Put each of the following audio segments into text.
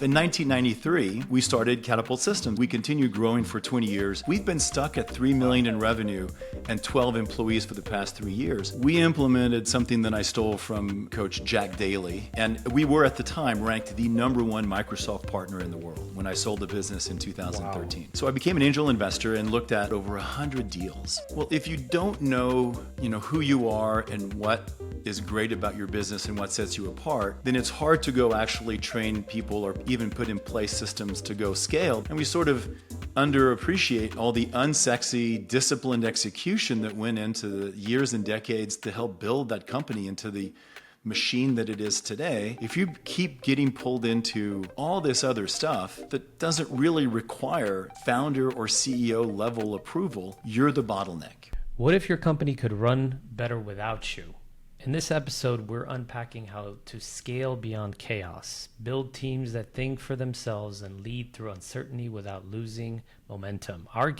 In 1993, we started Catapult Systems. We continued growing for 20 years. We've been stuck at $3 million in revenue and 12 employees for the past 3 years. We implemented something that I stole from Coach Jack Daly, and we were at the time ranked the #1 Microsoft partner in the world when I sold the business in 2013. Wow. So I became an angel investor and looked at over 100 deals. Well, if you don't know, who you are and what is great about your business and what sets you apart, then it's hard to go actually train people or even put in place systems to go scale. And we sort of underappreciate all the unsexy, disciplined execution that went into the years and decades to help build that company into the machine that it is today. If you keep getting pulled into all this other stuff that doesn't really require founder or CEO level approval, you're the bottleneck. What if your company could run better without you? In this episode, we're unpacking how to scale beyond chaos, build teams that think for themselves, and lead through uncertainty without losing momentum. Our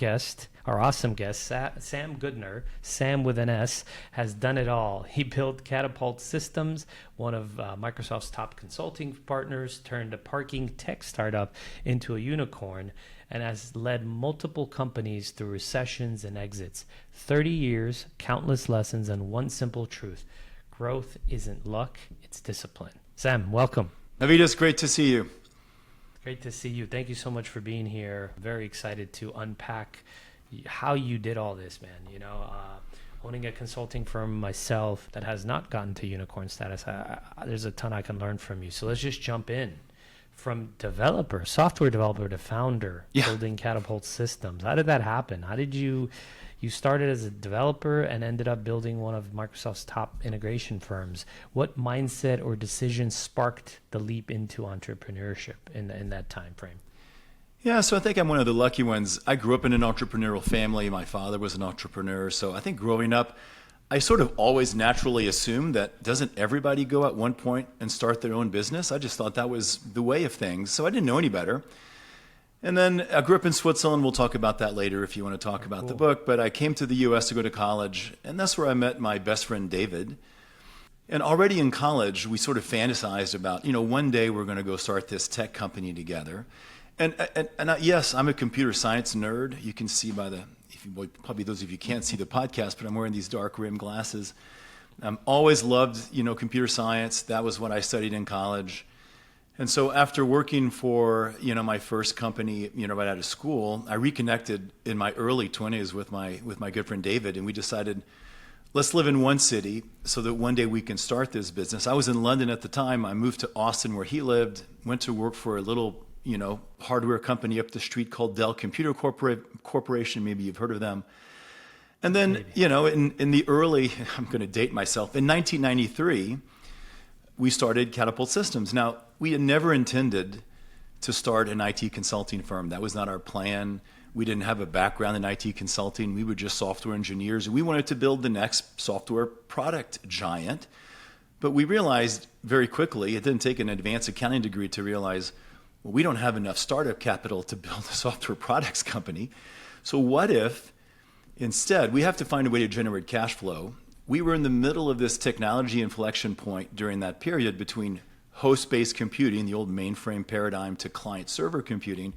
awesome guest, Sam Goodner, Sam with an S, has done it all. He built Catapult Systems, one of Microsoft's top consulting partners, turned a parking tech startup into a unicorn, and has led multiple companies through recessions and exits. 30 years, countless lessons, and one simple truth. Growth isn't luck, it's discipline. Sam, welcome. Avetis, great to see you. Great to see you. Thank you so much for being here. Very excited to unpack how you did all this, man. Owning a consulting firm myself that has not gotten to unicorn status, there's a ton I can learn from you. So let's just jump in. From software developer to founder, building Catapult Systems. How did that happen? How did you started as a developer and ended up building one of Microsoft's top integration firms? What mindset or decision sparked the leap into entrepreneurship in that time frame? Yeah, so I think I'm one of the lucky ones. I grew up in an entrepreneurial family. My father was an entrepreneur. So I think growing up, I sort of always naturally assumed that doesn't everybody go at one point and start their own business? I just thought that was the way of things. So I didn't know any better. And then I grew up in Switzerland. We'll talk about that later if you want to talk about the book. But I came to the U.S. to go to college, and that's where I met my best friend, David. And already in college, we sort of fantasized about, one day we're going to go start this tech company together. And yes, I'm a computer science nerd. You can see by probably those of you can't see the podcast, but I'm wearing these dark rimmed glasses. Always loved, computer science. That was what I studied in college. And so after working for, my first company, right out of school, I reconnected in my early 20s with my good friend David, and we decided, let's live in one city so that one day we can start this business. I was in London at the time. I moved to Austin where he lived, went to work for a little, hardware company up the street called Dell Computer Corporation. Maybe you've heard of them. And then, in the early, I'm going to date myself, in 1993, we started Catapult Systems. Now, we had never intended to start an IT consulting firm. That was not our plan. We didn't have a background in IT consulting. We were just software engineers, and we wanted to build the next software product giant. But we realized very quickly, it didn't take an advanced accounting degree to realize, well, we don't have enough startup capital to build a software products company. So what if instead we have to find a way to generate cash flow? We were in the middle of this technology inflection point during that period between host-based computing, the old mainframe paradigm, to client-server computing,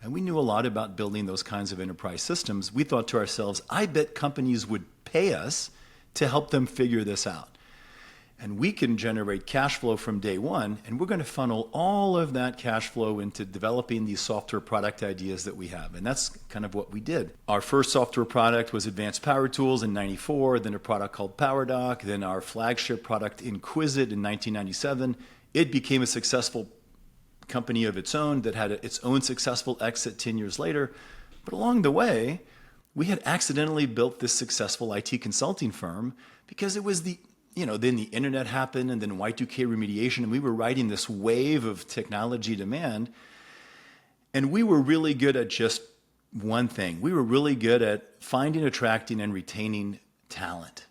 and we knew a lot about building those kinds of enterprise systems. We thought to ourselves, I bet companies would pay us to help them figure this out. And we can generate cash flow from day one, and we're going to funnel all of that cash flow into developing these software product ideas that we have. And that's kind of what we did. Our first software product was Advanced Power Tools in 94, then a product called PowerDoc, then our flagship product Inquisit in 1997. It became a successful company of its own that had its own successful exit 10 years later. But along the way, we had accidentally built this successful IT consulting firm because it was then the internet happened and then Y2K remediation, and we were riding this wave of technology demand. And we were really good at just one thing. We were really good at finding, attracting, and retaining talent.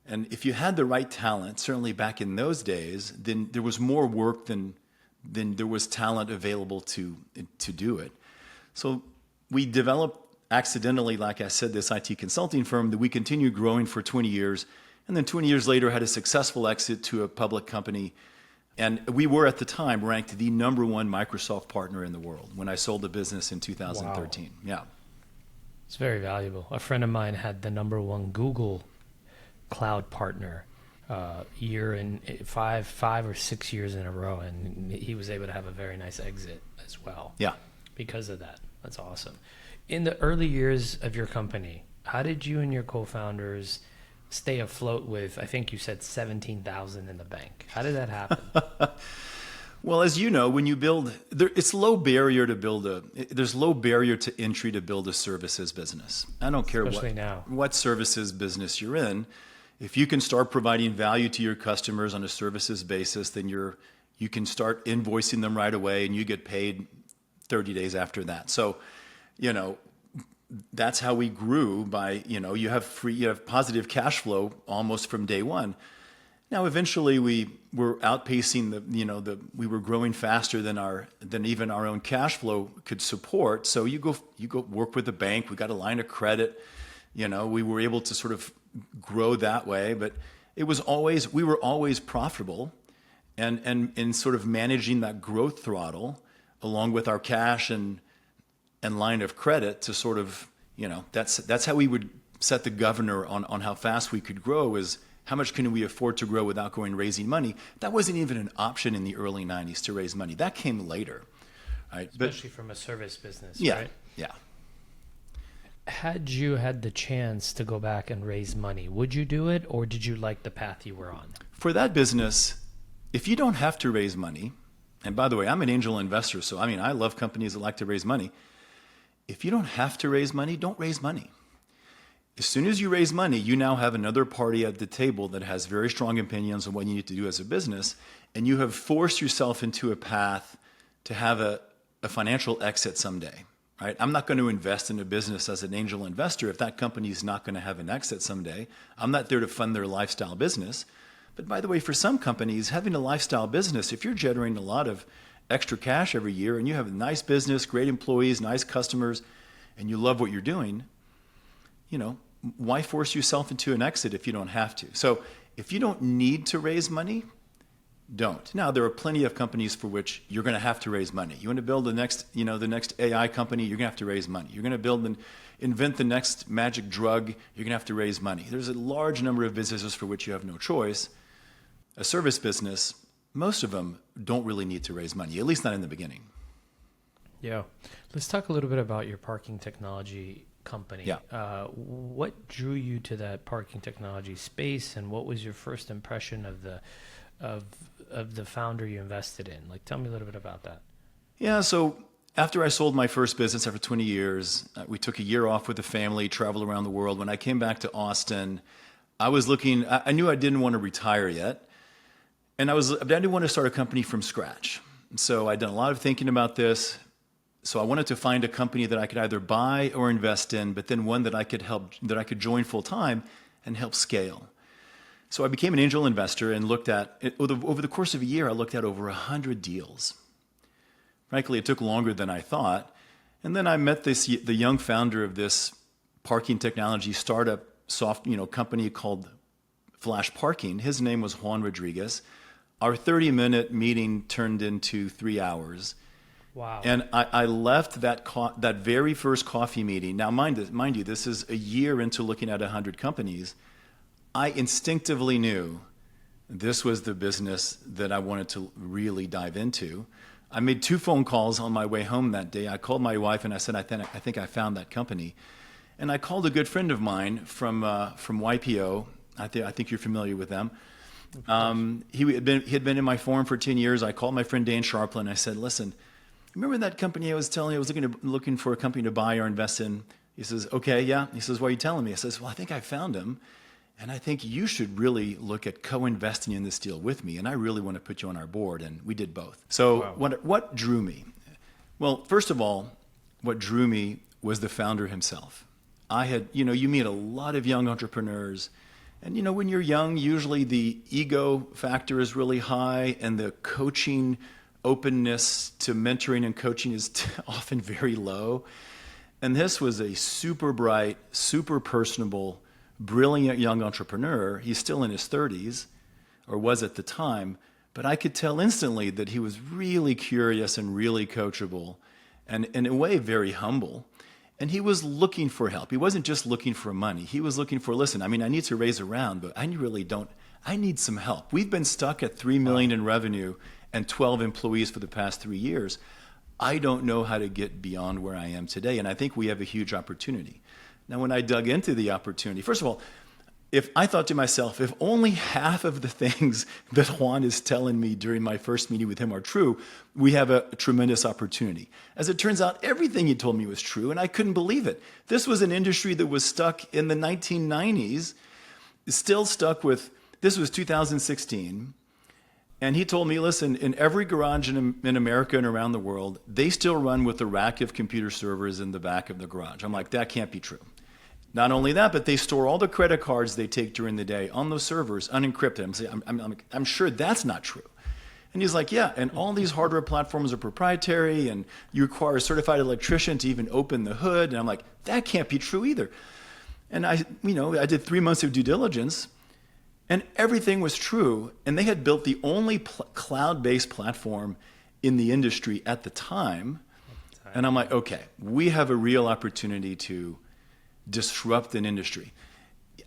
And if you had the right talent, certainly back in those days, then there was more work than there was talent available to do it. So we developed accidentally, like I said, this IT consulting firm that we continued growing for 20 years. And then 20 years later, had a successful exit to a public company And we were at the time ranked the #1 Microsoft partner in the world when I sold the business in 2013. Wow. Yeah. It's very valuable. A friend of mine had the #1 Google cloud partner year in 5 or 6 years in a row, and he was able to have a very nice exit as well. Yeah. Because of that. That's awesome. In the early years of your company, how did you and your co-founders stay afloat with, I think you said 17,000 in the bank? How did that happen? Well, as you know, when you build, it's low barrier to build there's low barrier to entry to build a services business. I don't care what services business you're in. If you can start providing value to your customers on a services basis, then you can start invoicing them right away and you get paid 30 days after that. So, that's how we grew by, you have positive cash flow almost from day one. Now, eventually we were outpacing we were growing faster than even our own cash flow could support. So you go work with the bank. We got a line of credit. We were able to sort of grow that way, but we were always profitable and in sort of managing that growth throttle along with our cash and line of credit to sort of, that's how we would set the governor on how fast we could grow, is how much can we afford to grow without going raising money. That wasn't even an option in the early 90s to raise money. That came later, right? Especially from a service business, yeah, right? Yeah. Had you had the chance to go back and raise money, would you do it, or did you like the path you were on? For that business, if you don't have to raise money, and by the way, I'm an angel investor, so I love companies that like to raise money. If you don't have to raise money, don't raise money. As soon as you raise money, you now have another party at the table that has very strong opinions on what you need to do as a business, and you have forced yourself into a path to have a financial exit someday, right? I'm not going to invest in a business as an angel investor if that company is not going to have an exit someday. I'm not there to fund their lifestyle business. But by the way, for some companies, having a lifestyle business, if you're generating a lot of extra cash every year and you have a nice business, great employees, nice customers, and you love what you're doing, why force yourself into an exit if you don't have to? So if you don't need to raise money, don't. Now, there are plenty of companies for which you're going to have to raise money. You want to build the next AI company, you're going to have to raise money. You're going to invent the next magic drug, you're going to have to raise money. There's a large number of businesses for which you have no choice. A service business, most of them don't really need to raise money, at least not in the beginning. Yeah. Let's talk a little bit about your parking technology company. Yeah. What drew you to that parking technology space, and what was your first impression of the founder you invested in? Tell me a little bit about that. Yeah, so after I sold my first business after 20 years, we took a year off with the family, traveled around the world. When I came back to Austin, I knew I didn't want to retire yet. And I didn't want to start a company from scratch. So I'd done a lot of thinking about this. So I wanted to find a company that I could either buy or invest in, but then one that I could join full time and help scale. So I became an angel investor and looked at, over the course of a year, I looked at over 100 deals. Frankly, it took longer than I thought. And then I met the young founder of this parking technology startup company called Flash Parking. His name was Juan Rodriguez. Our 30-minute meeting turned into 3 hours. Wow. And I left that very first coffee meeting. Now, mind you, this is a year into looking at 100 companies. I instinctively knew this was the business that I wanted to really dive into. I made 2 phone calls on my way home that day. I called my wife and I said, I think I found that company. And I called a good friend of mine from YPO. I think you're familiar with them. He had been in my forum for 10 years. I called my friend Dan Sharplin. I said, listen, remember that company I was telling you I was looking for a company to buy or invest in? He says, okay, yeah. He says, why are you telling me? I says, well, I think I found him. And I think you should really look at co-investing in this deal with me. And I really want to put you on our board. And we did both. So wow. What drew me? Well, first of all, what drew me was the founder himself. You meet a lot of young entrepreneurs. And, when you're young, usually the ego factor is really high and the coaching openness to mentoring and coaching is often very low. And this was a super bright, super personable, brilliant young entrepreneur. He's still in his 30s, or was at the time, But I could tell instantly that he was really curious and really coachable and in a way very humble. And he was looking for help. He wasn't just looking for money. He was looking for, listen, I mean, I need to raise a round, but I really don't. I need some help. We've been stuck at $3 million in revenue and 12 employees for the past 3 years. I don't know how to get beyond where I am today. And I think we have a huge opportunity. Now, when I dug into the opportunity, first of all, if I thought to myself, if only half of the things that Juan is telling me during my first meeting with him are true, we have a tremendous opportunity. As it turns out, everything he told me was true, and I couldn't believe it. This was an industry that was stuck in the 1990s, still stuck with, this was 2016, and he told me, listen, in every garage in America and around the world, they still run with a rack of computer servers in the back of the garage. I'm like, that can't be true. Not only that, but they store all the credit cards they take during the day on those servers, unencrypted. I'm sure that's not true. And he's like, yeah, and all these hardware platforms are proprietary, and you require a certified electrician to even open the hood. And I'm like, that can't be true either. And I did 3 months of due diligence, and everything was true. And they had built the only cloud-based platform in the industry at the time. And I'm like, okay, we have a real opportunity to disrupt an industry.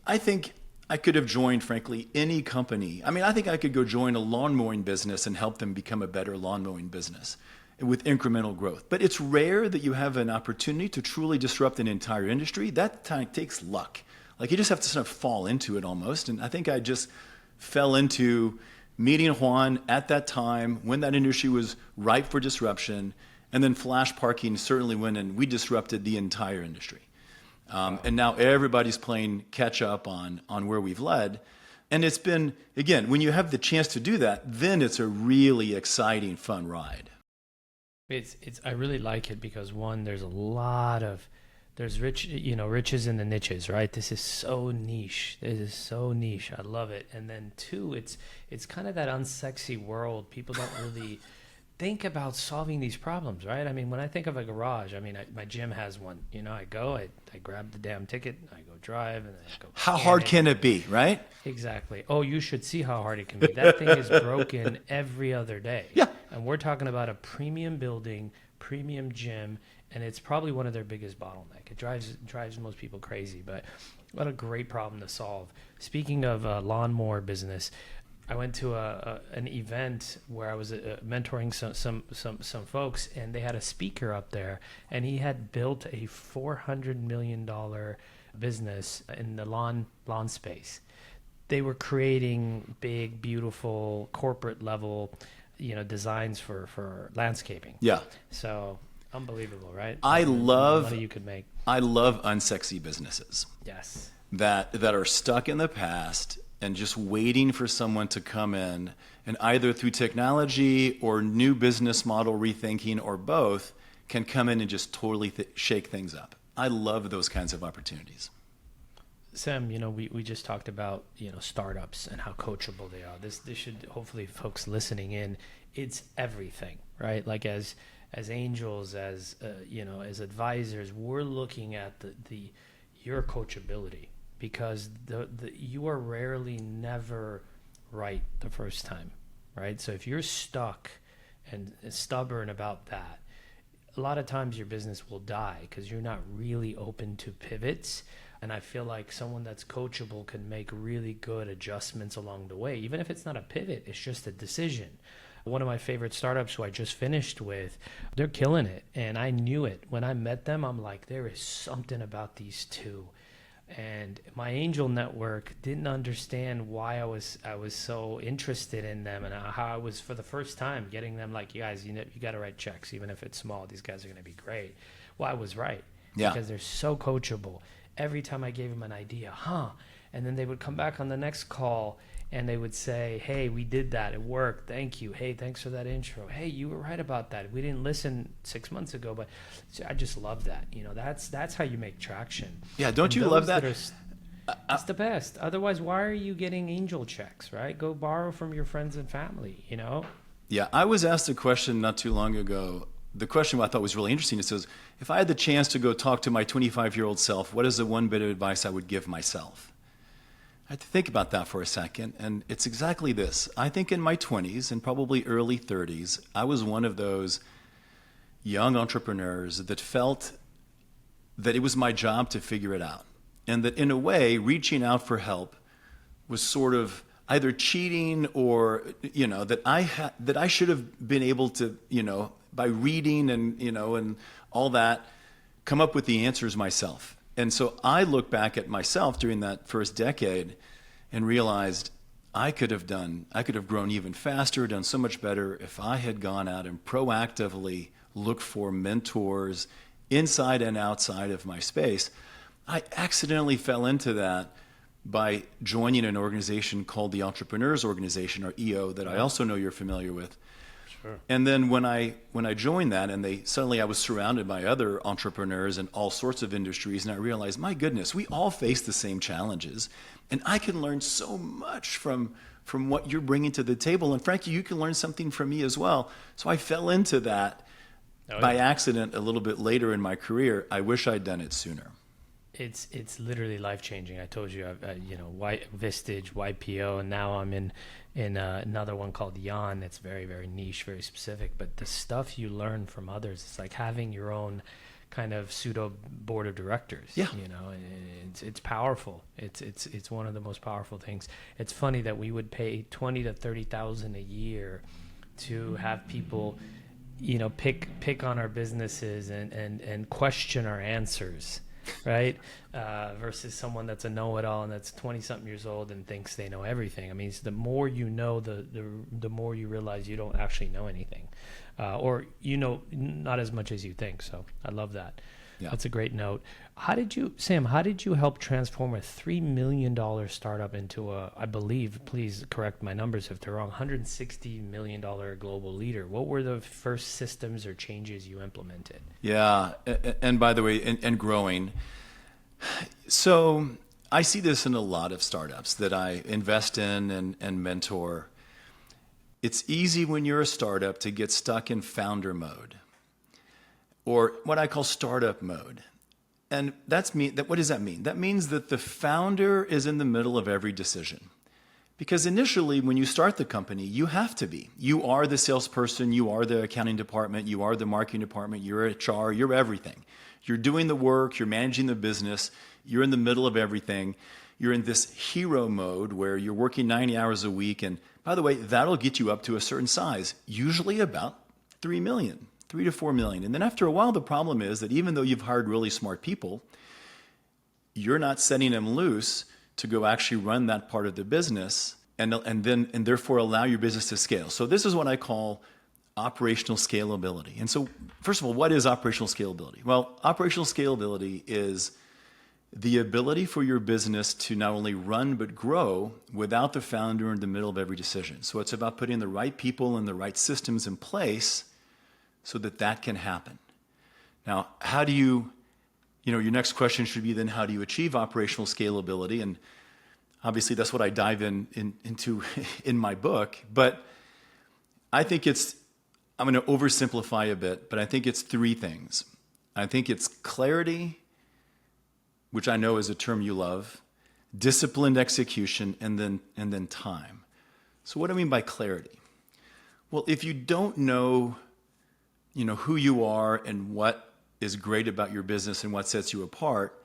I think I could have joined, frankly, any company. I mean, I think I could go join a lawn mowing business and help them become a better lawn mowing business with incremental growth. But it's rare that you have an opportunity to truly disrupt an entire industry. That takes luck. Like, you just have to sort of fall into it almost. And I think I just fell into meeting Juan at that time when that industry was ripe for disruption. And then Flash Parking certainly went and we disrupted the entire industry. And now everybody's playing catch up on where we've led. And it's been, again, when you have the chance to do that, then it's a really exciting, fun ride. I really like it because, one, there's riches in the niches, right? This is so niche. I love it. And then two, it's kind of that unsexy world. People don't really think about solving these problems, right? I mean, when I think of a garage, I mean, my gym has one. I go, I grab the damn ticket, I go drive, and then I go. How hard can it be, right? Exactly. Oh, you should see how hard it can be. That thing is broken every other day. Yeah. And we're talking about a premium building, premium gym, and it's probably one of their biggest bottleneck. It drives most people crazy, but what a great problem to solve. Speaking of lawnmower business, I went to an event where I was mentoring some folks, and they had a speaker up there, and he had built a $400 million business in the lawn space. They were creating big, beautiful, corporate level, designs for landscaping. Yeah. So unbelievable, right? I love money you could make. I love unsexy businesses. Yes. That are stuck in the past and just waiting for someone to come in and either through technology or new business model rethinking or both can come in and just totally shake things up. I love those kinds of opportunities. Sam, we just talked about, startups and how coachable they are. This should, hopefully folks listening in, it's everything, right? Like as angels, as advisors, we're looking at your coachability. Because you are rarely never right the first time, right? So if you're stuck and stubborn about that, a lot of times your business will die because you're not really open to pivots. And I feel like someone that's coachable can make really good adjustments along the way. Even if it's not a pivot, it's just a decision. One of my favorite startups who I just finished with, they're killing it. And I knew it. When I met them, I'm like, there is something about these two. And my angel network didn't understand why I was so interested in them, and how I was, for the first time, getting them like, you guys, you got to write checks, even if it's small. These guys are going to be great. Well, I was right. Yeah. Because they're so coachable. Every time I gave them an idea, and then they would come back on the next call and they would say, hey, we did that. It worked. Thank you. Hey, thanks for that intro. Hey, you were right about that. We didn't listen 6 months ago, but I just love that. That's how you make traction. Yeah, don't you love that? It's the best. Otherwise, why are you getting angel checks, right? Go borrow from your friends and family, Yeah, I was asked a question not too long ago. The question I thought was really interesting. It says, if I had the chance to go talk to my 25-year-old self, what is the one bit of advice I would give myself? I had to think about that for a second, and it's exactly this. I think in my 20s and probably early 30s, I was one of those young entrepreneurs that felt that it was my job to figure it out. And that in a way, reaching out for help was sort of either cheating or, that I should have been able to, by reading and, and all that, come up with the answers myself. And so I look back at myself during that first decade and realized I could have grown even faster, done so much better if I had gone out and proactively looked for mentors inside and outside of my space. I accidentally fell into that by joining an organization called the Entrepreneurs Organization, or EO, that I also know you're familiar with. Sure. And then when I joined that, and I was surrounded by other entrepreneurs in all sorts of industries, and I realized, my goodness, we all face the same challenges, and I can learn so much from what you're bringing to the table, and frankly, you can learn something from me as well. So I fell into that by accident a little bit later in my career. I wish I'd done it sooner. It's literally life changing. I told you, Vistage, YPO, and now I'm in another one called Yan. It's very, very niche, very specific. But the stuff you learn from others, it's like having your own kind of pseudo board of directors. Yeah. And it's powerful. It's one of the most powerful things. It's funny that we would pay $20,000 to $30,000 a year to have people, pick on our businesses and question our answers. Right? Versus someone that's a know-it-all and that's 20-something years old and thinks they know everything. I mean, the more you know, the more you realize you don't actually know anything. Or not as much as you think. So I love that. Yeah. That's a great note. Sam, how did you help transform a $3 million startup into I believe, please correct my numbers if they're wrong, $160 million global leader? What were the first systems or changes you implemented? Yeah, and by the way, and growing. So I see this in a lot of startups that I invest in and mentor. It's easy when you're a startup to get stuck in founder mode, or what I call startup mode. And what does that mean? That means that the founder is in the middle of every decision. Because initially, when you start the company, you have to be. You are the salesperson, you are the accounting department, you are the marketing department, you're HR, you're everything. You're doing the work, you're managing the business, you're in the middle of everything. You're in this hero mode where you're working 90 hours a week. And by the way, that'll get you up to a certain size, usually about 3 million. 3 to 4 million. And then after a while, the problem is that even though you've hired really smart people, you're not setting them loose to go actually run that part of the business and therefore allow your business to scale. So this is what I call operational scalability. And so first of all, what is operational scalability? Well, operational scalability is the ability for your business to not only run but grow without the founder in the middle of every decision. So it's about putting the right people and the right systems in place so that can happen. Now, how do you, your next question should be then, how do you achieve operational scalability? And obviously that's what I dive into in my book, but I think I'm going to oversimplify a bit, but I think it's 3 things. I think it's clarity, which I know is a term you love, disciplined execution, and then time. So what do I mean by clarity? Well, if you don't know who you are and what is great about your business and what sets you apart,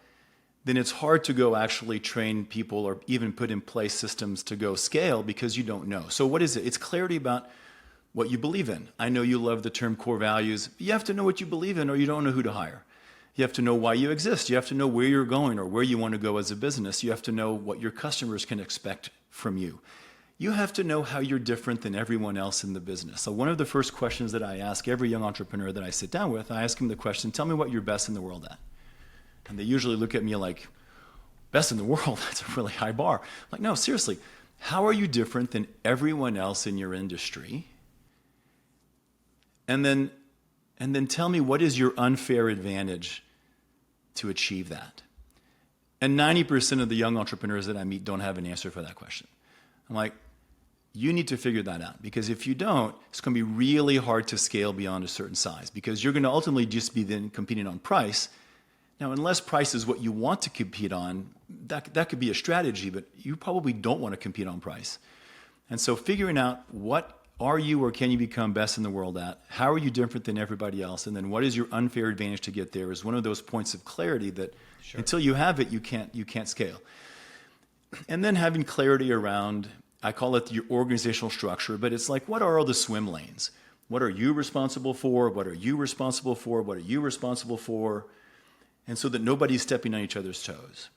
then it's hard to go actually train people or even put in place systems to go scale because you don't know. So what is it? It's clarity about what you believe in. I know you love the term core values. You have to know what you believe in or you don't know who to hire. You have to know why you exist. You have to know where you're going or where you want to go as a business. You have to know what your customers can expect from you. You have to know how you're different than everyone else in the business. So one of the first questions that I ask every young entrepreneur that I sit down with, I ask them the question, tell me what you're best in the world at. And they usually look at me like, best in the world? That's a really high bar. I'm like, no, seriously, how are you different than everyone else in your industry? And then tell me, what is your unfair advantage to achieve that? And 90% of the young entrepreneurs that I meet don't have an answer for that question. I'm like, you need to figure that out, because if you don't, it's going to be really hard to scale beyond a certain size, because you're going to ultimately just be then competing on price. Now, unless price is what you want to compete on, that could be a strategy, but you probably don't want to compete on price. And so figuring out what are you or can you become best in the world at, how are you different than everybody else, and then what is your unfair advantage to get there is one of those points of clarity that until you have it, you can't scale. And then having clarity around, I call it your organizational structure, but it's like, what are all the swim lanes? What are you responsible for? What are you responsible for? What are you responsible for? And so that nobody's stepping on each other's toes.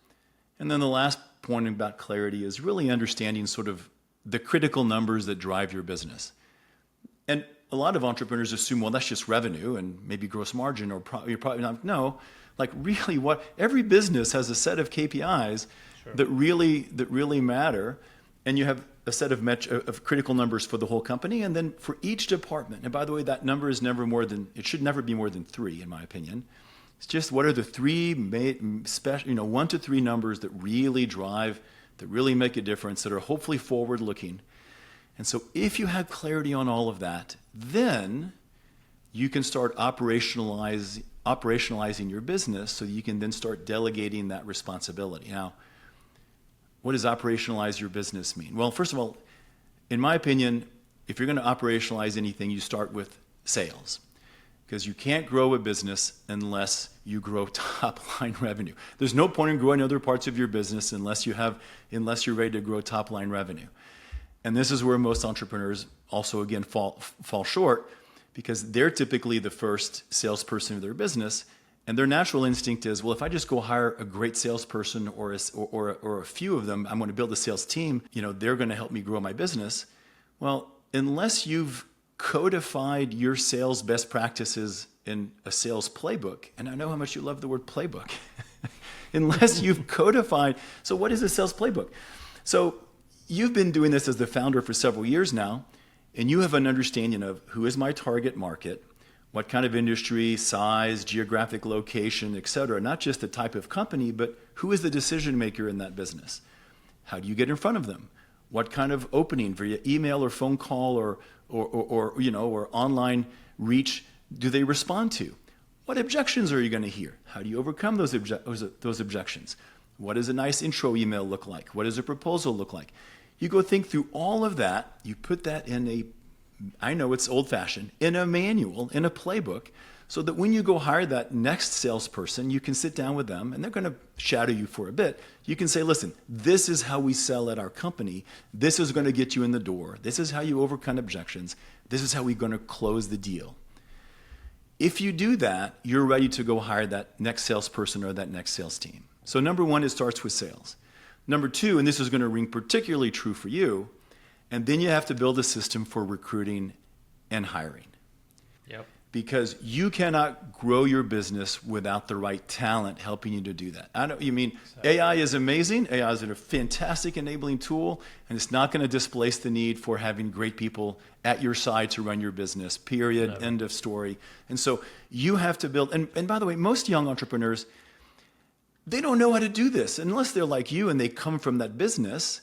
And then the last point about clarity is really understanding sort of the critical numbers that drive your business. And a lot of entrepreneurs assume, well, that's just revenue and maybe gross margin, or you're probably not. No, like really every business has a set of KPIs that really matter. And you have a set of critical numbers for the whole company, and then for each department. And by the way, that number is it should never be more than 3, in my opinion. It's just what are the 3 special, 1 to 3 numbers that really drive, that really make a difference, that are hopefully forward-looking. And so if you have clarity on all of that, then you can start operationalizing your business so you can then start delegating that responsibility. Now, what does operationalize your business mean? Well, first of all, in my opinion, if you're going to operationalize anything, you start with sales. Because you can't grow a business unless you grow top-line revenue. There's no point in growing other parts of your business unless you're ready to grow top-line revenue. And this is where most entrepreneurs also, again, fall short, because they're typically the first salesperson of their business, and their natural instinct is, well, if I just go hire a great salesperson or a few of them, I'm going to build a sales team, they're going to help me grow my business. Well, unless you've codified your sales best practices in a sales playbook, and I know how much you love the word playbook, unless you've codified. So what is a sales playbook? So you've been doing this as the founder for several years now, and you have an understanding of who is my target market, what kind of industry, size, geographic location, et cetera. Not just the type of company, but who is the decision maker in that business? How do you get in front of them? What kind of opening via email or phone call or online reach do they respond to? What objections are you going to hear? How do you overcome those objections? What does a nice intro email look like? What does a proposal look like? You go think through all of that. You put that in I know it's old-fashioned, in a manual, in a playbook, so that when you go hire that next salesperson, you can sit down with them, and they're going to shadow you for a bit. You can say, listen, this is how we sell at our company. This is going to get you in the door. This is how you overcome objections. This is how we're going to close the deal. If you do that, you're ready to go hire that next salesperson or that next sales team. So number 1, it starts with sales. Number 2, and this is going to ring particularly true for you, and then you have to build a system for recruiting and hiring. Yep. Because you cannot grow your business without the right talent helping you to do that. I know you mean AI is amazing. AI is a fantastic enabling tool, and it's not going to displace the need for having great people at your side to run your business, period, Never. End of story. And so you have to build, and by the way, most young entrepreneurs, they don't know how to do this unless they're like you and they come from that business.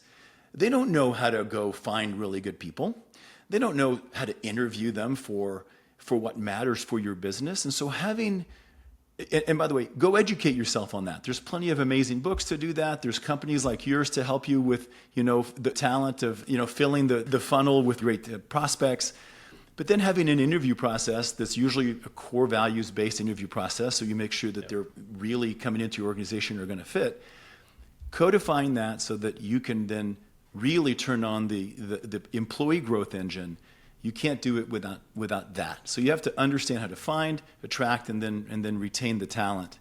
They don't know how to go find really good people. They don't know how to interview them for what matters for your business. And so and by the way, go educate yourself on that. There's plenty of amazing books to do that. There's companies like yours to help you with, the talent of, filling the funnel with great prospects. But then having an interview process that's usually a core values-based interview process, so you make sure that they're really coming into your organization or going to fit. Codifying that so that you can then really turn on the employee growth engine. You can't do it without that. So you have to understand how to find, attract, and then retain the talent.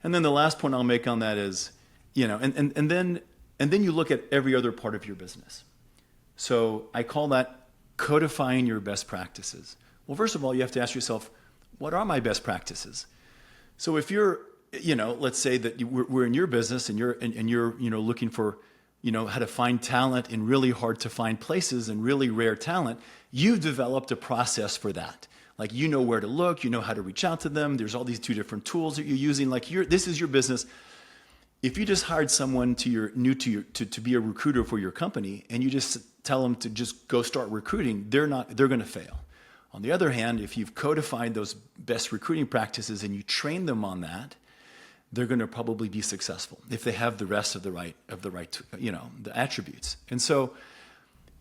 And then the last point I'll make on that is, and then you look at every other part of your business. So I call that codifying your best practices. Well, first of all, you have to ask yourself, what are my best practices? So if you're, let's say that we're in your business and you're looking for, how to find talent in really hard to find places and really rare talent, you've developed a process for that. Like, where to look, how to reach out to them. There's all these 2 different tools that you're using. Like, this is your business. If you just hired someone to be a recruiter for your company and you just tell them to just go start recruiting, they're going to fail. On the other hand, if you've codified those best recruiting practices and you train them on that, they're going to probably be successful if they have the rest of the the attributes. And so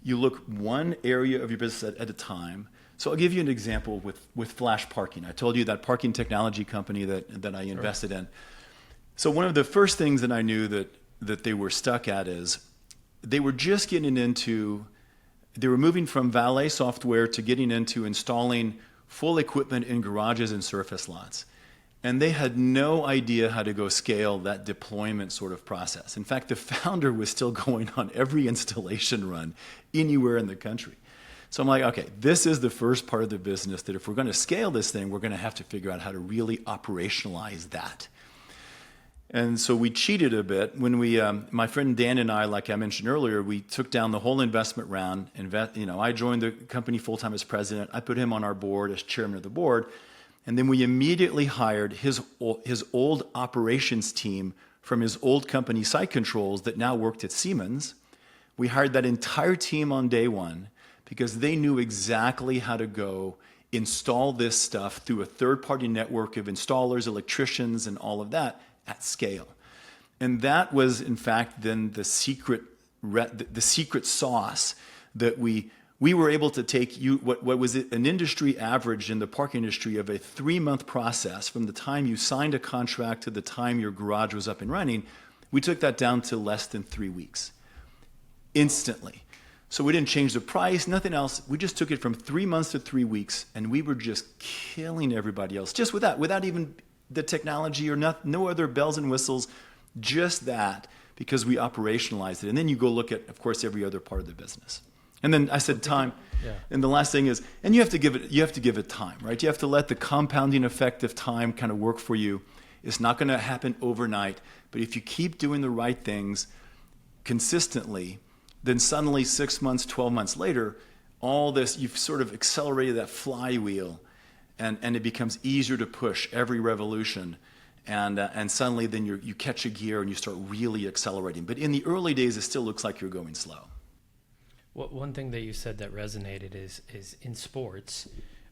you look one area of your business at a time. So I'll give you an example with Flash Parking. I told you that parking technology company that I invested in. So one of the first things that I knew that they were stuck at is they were just getting into, they were moving from valet software to getting into installing full equipment in garages and surface lots. And they had no idea how to go scale that deployment sort of process. In fact, the founder was still going on every installation run anywhere in the country. So I'm like, okay, this is the first part of the business that if we're going to scale this thing, we're going to have to figure out how to really operationalize that. And so we cheated a bit when my friend Dan and I, like I mentioned earlier, we took down the whole investment round. I joined the company full-time as president. I put him on our board as chairman of the board. And then we immediately hired his old operations team from his old company, Site Controls, that now worked at Siemens. We hired that entire team on day one because they knew exactly how to go install this stuff through a third-party network of installers, electricians, and all of that at scale. And that was, in fact, then the secret sauce that we were able to take what was an industry average in the parking industry of a 3-month process from the time you signed a contract to the time your garage was up and running. We took that down to less than 3 weeks, instantly. So we didn't change the price, nothing else. We just took it from 3 months to 3 weeks, and we were just killing everybody else, just with that, without even the technology or no other bells and whistles, just that, because we operationalized it. And then you go look at, of course, every other part of the business. And then I said time. Yeah. And the last thing is, and you have to give it time, right? You have to let the compounding effect of time kind of work for you. It's not going to happen overnight, but if you keep doing the right things consistently, then suddenly 6 months, 12 months later, all this, you've sort of accelerated that flywheel, and it becomes easier to push every revolution. And suddenly then you catch a gear and you start really accelerating. But in the early days, it still looks like you're going slow. Well, one thing that you said that resonated is in sports,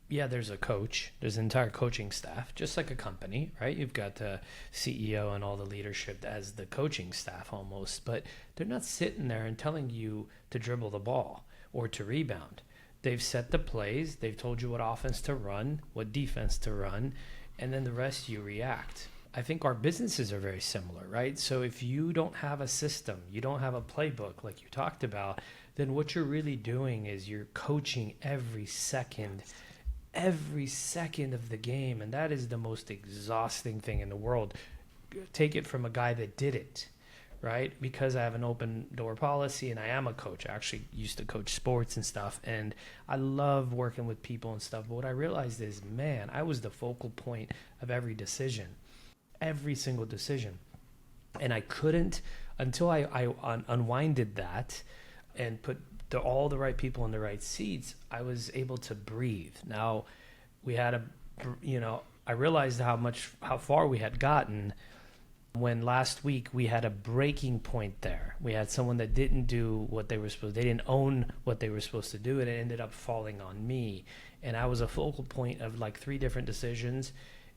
yeah, there's a coach, there's an entire coaching staff, just like a company, right? You've got the CEO and all the leadership as the coaching staff almost, but they're not sitting there and telling you to dribble the ball or to rebound. They've set the plays, they've told you what offense to run, what defense to run, and then the rest you react. I think our businesses are very similar, right? So if you don't have a system, you don't have a playbook like you talked about, then what you're really doing is you're coaching every second of the game. And that is the most exhausting thing in the world. Take it from a guy that did it, right? Because I have an open door policy and I am a coach. I actually used to coach sports and stuff. And I love working with people and stuff. But what I realized is, man, I was the focal point of every decision. Every single decision. And I couldn't, until I unwinded that and put all the right people in the right seats, I was able to breathe. Now, we had I realized how far we had gotten when last week we had a breaking point there. We had someone that didn't do what they were supposed to, they didn't own what they were supposed to do, and it ended up falling on me. And I was a focal point of like 3 different decisions.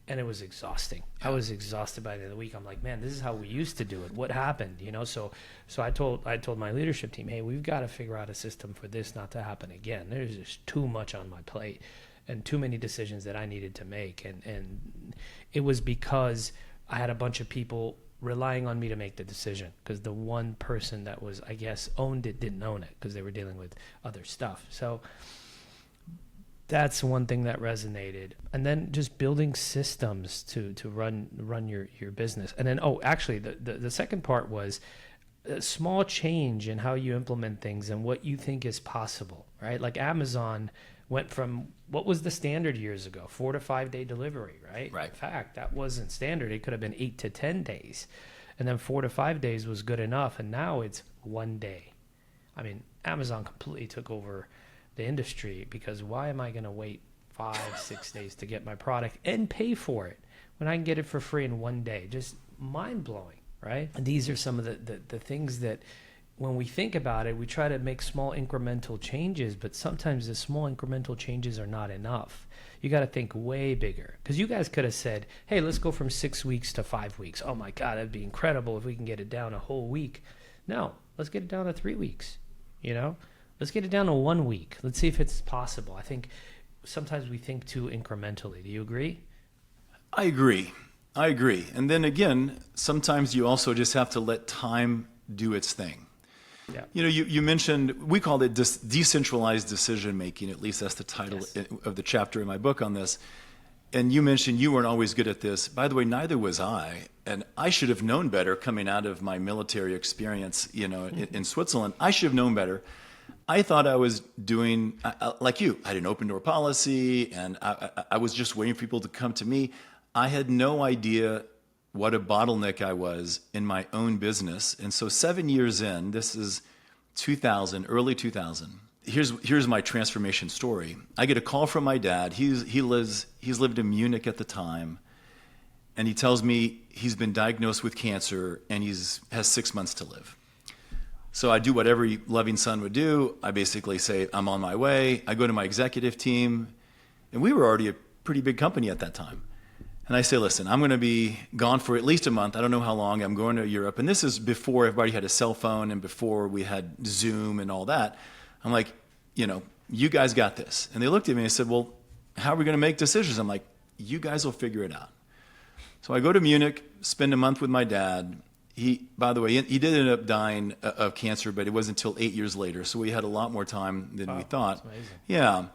And it was exhausting. I was exhausted by the end of the week. I'm like, man, this is how we used to do it. What happened? So I told my leadership team, hey, we've got to figure out a system for this not to happen again. There's just too much on my plate and too many decisions that I needed to make. And it was because I had a bunch of people relying on me to make the decision, because the one person that was, I guess, owned it didn't own it because they were dealing with other stuff. So that's one thing that resonated. And then just building systems to run your business. And then, actually, the second part was a small change in how you implement things and what you think is possible, right? Like Amazon went from, what was the standard years ago? 4 to 5 day delivery, right? Right. In fact, that wasn't standard. It could have been 8 to 10 days. And then 4 to 5 days was good enough. And now it's 1 day. I mean, Amazon completely took over the industry, because why am I going to wait 5-6 days to get my product and pay for it when I can get it for free in 1 day? Just mind blowing, right? And these are some of the things that when we think about it, we try to make small incremental changes, but sometimes the small incremental changes are not enough. You got to think way bigger. Because you guys could have said, hey, let's go from 6 weeks to 5 weeks. Oh my God, that'd be incredible if we can get it down a whole week. No, let's get it down to 3 weeks. Let's get it down to 1 week. Let's see if it's possible. I think sometimes we think too incrementally. Do you agree? I agree. And then again, sometimes you also just have to let time do its thing. Yeah. You mentioned, we called it decentralized decision making. At least that's the title of the chapter in my book on this. And you mentioned you weren't always good at this. By the way, neither was I. And I should have known better coming out of my military experience, in Switzerland. I should have known better. I thought I was doing, like you, I had an open door policy, and I was just waiting for people to come to me. I had no idea what a bottleneck I was in my own business. And so 7 years in, this is 2000, early 2000. Here's my transformation story. I get a call from my dad. He's lived in Munich at the time, and he tells me he's been diagnosed with cancer and has 6 months to live. So I do what every loving son would do. I basically say, I'm on my way. I go to my executive team, and we were already a pretty big company at that time. And I say, listen, I'm going to be gone for at least a month. I don't know how long. I'm going to Europe. And this is before everybody had a cell phone and before we had Zoom and all that. I'm like, you guys got this. And they looked at me and said, well, how are we going to make decisions? I'm like, you guys will figure it out. So I go to Munich, spend a month with my dad. By the way, he did end up dying of cancer, but it wasn't until 8 years later. So we had a lot more time than we thought. That's amazing. Yeah.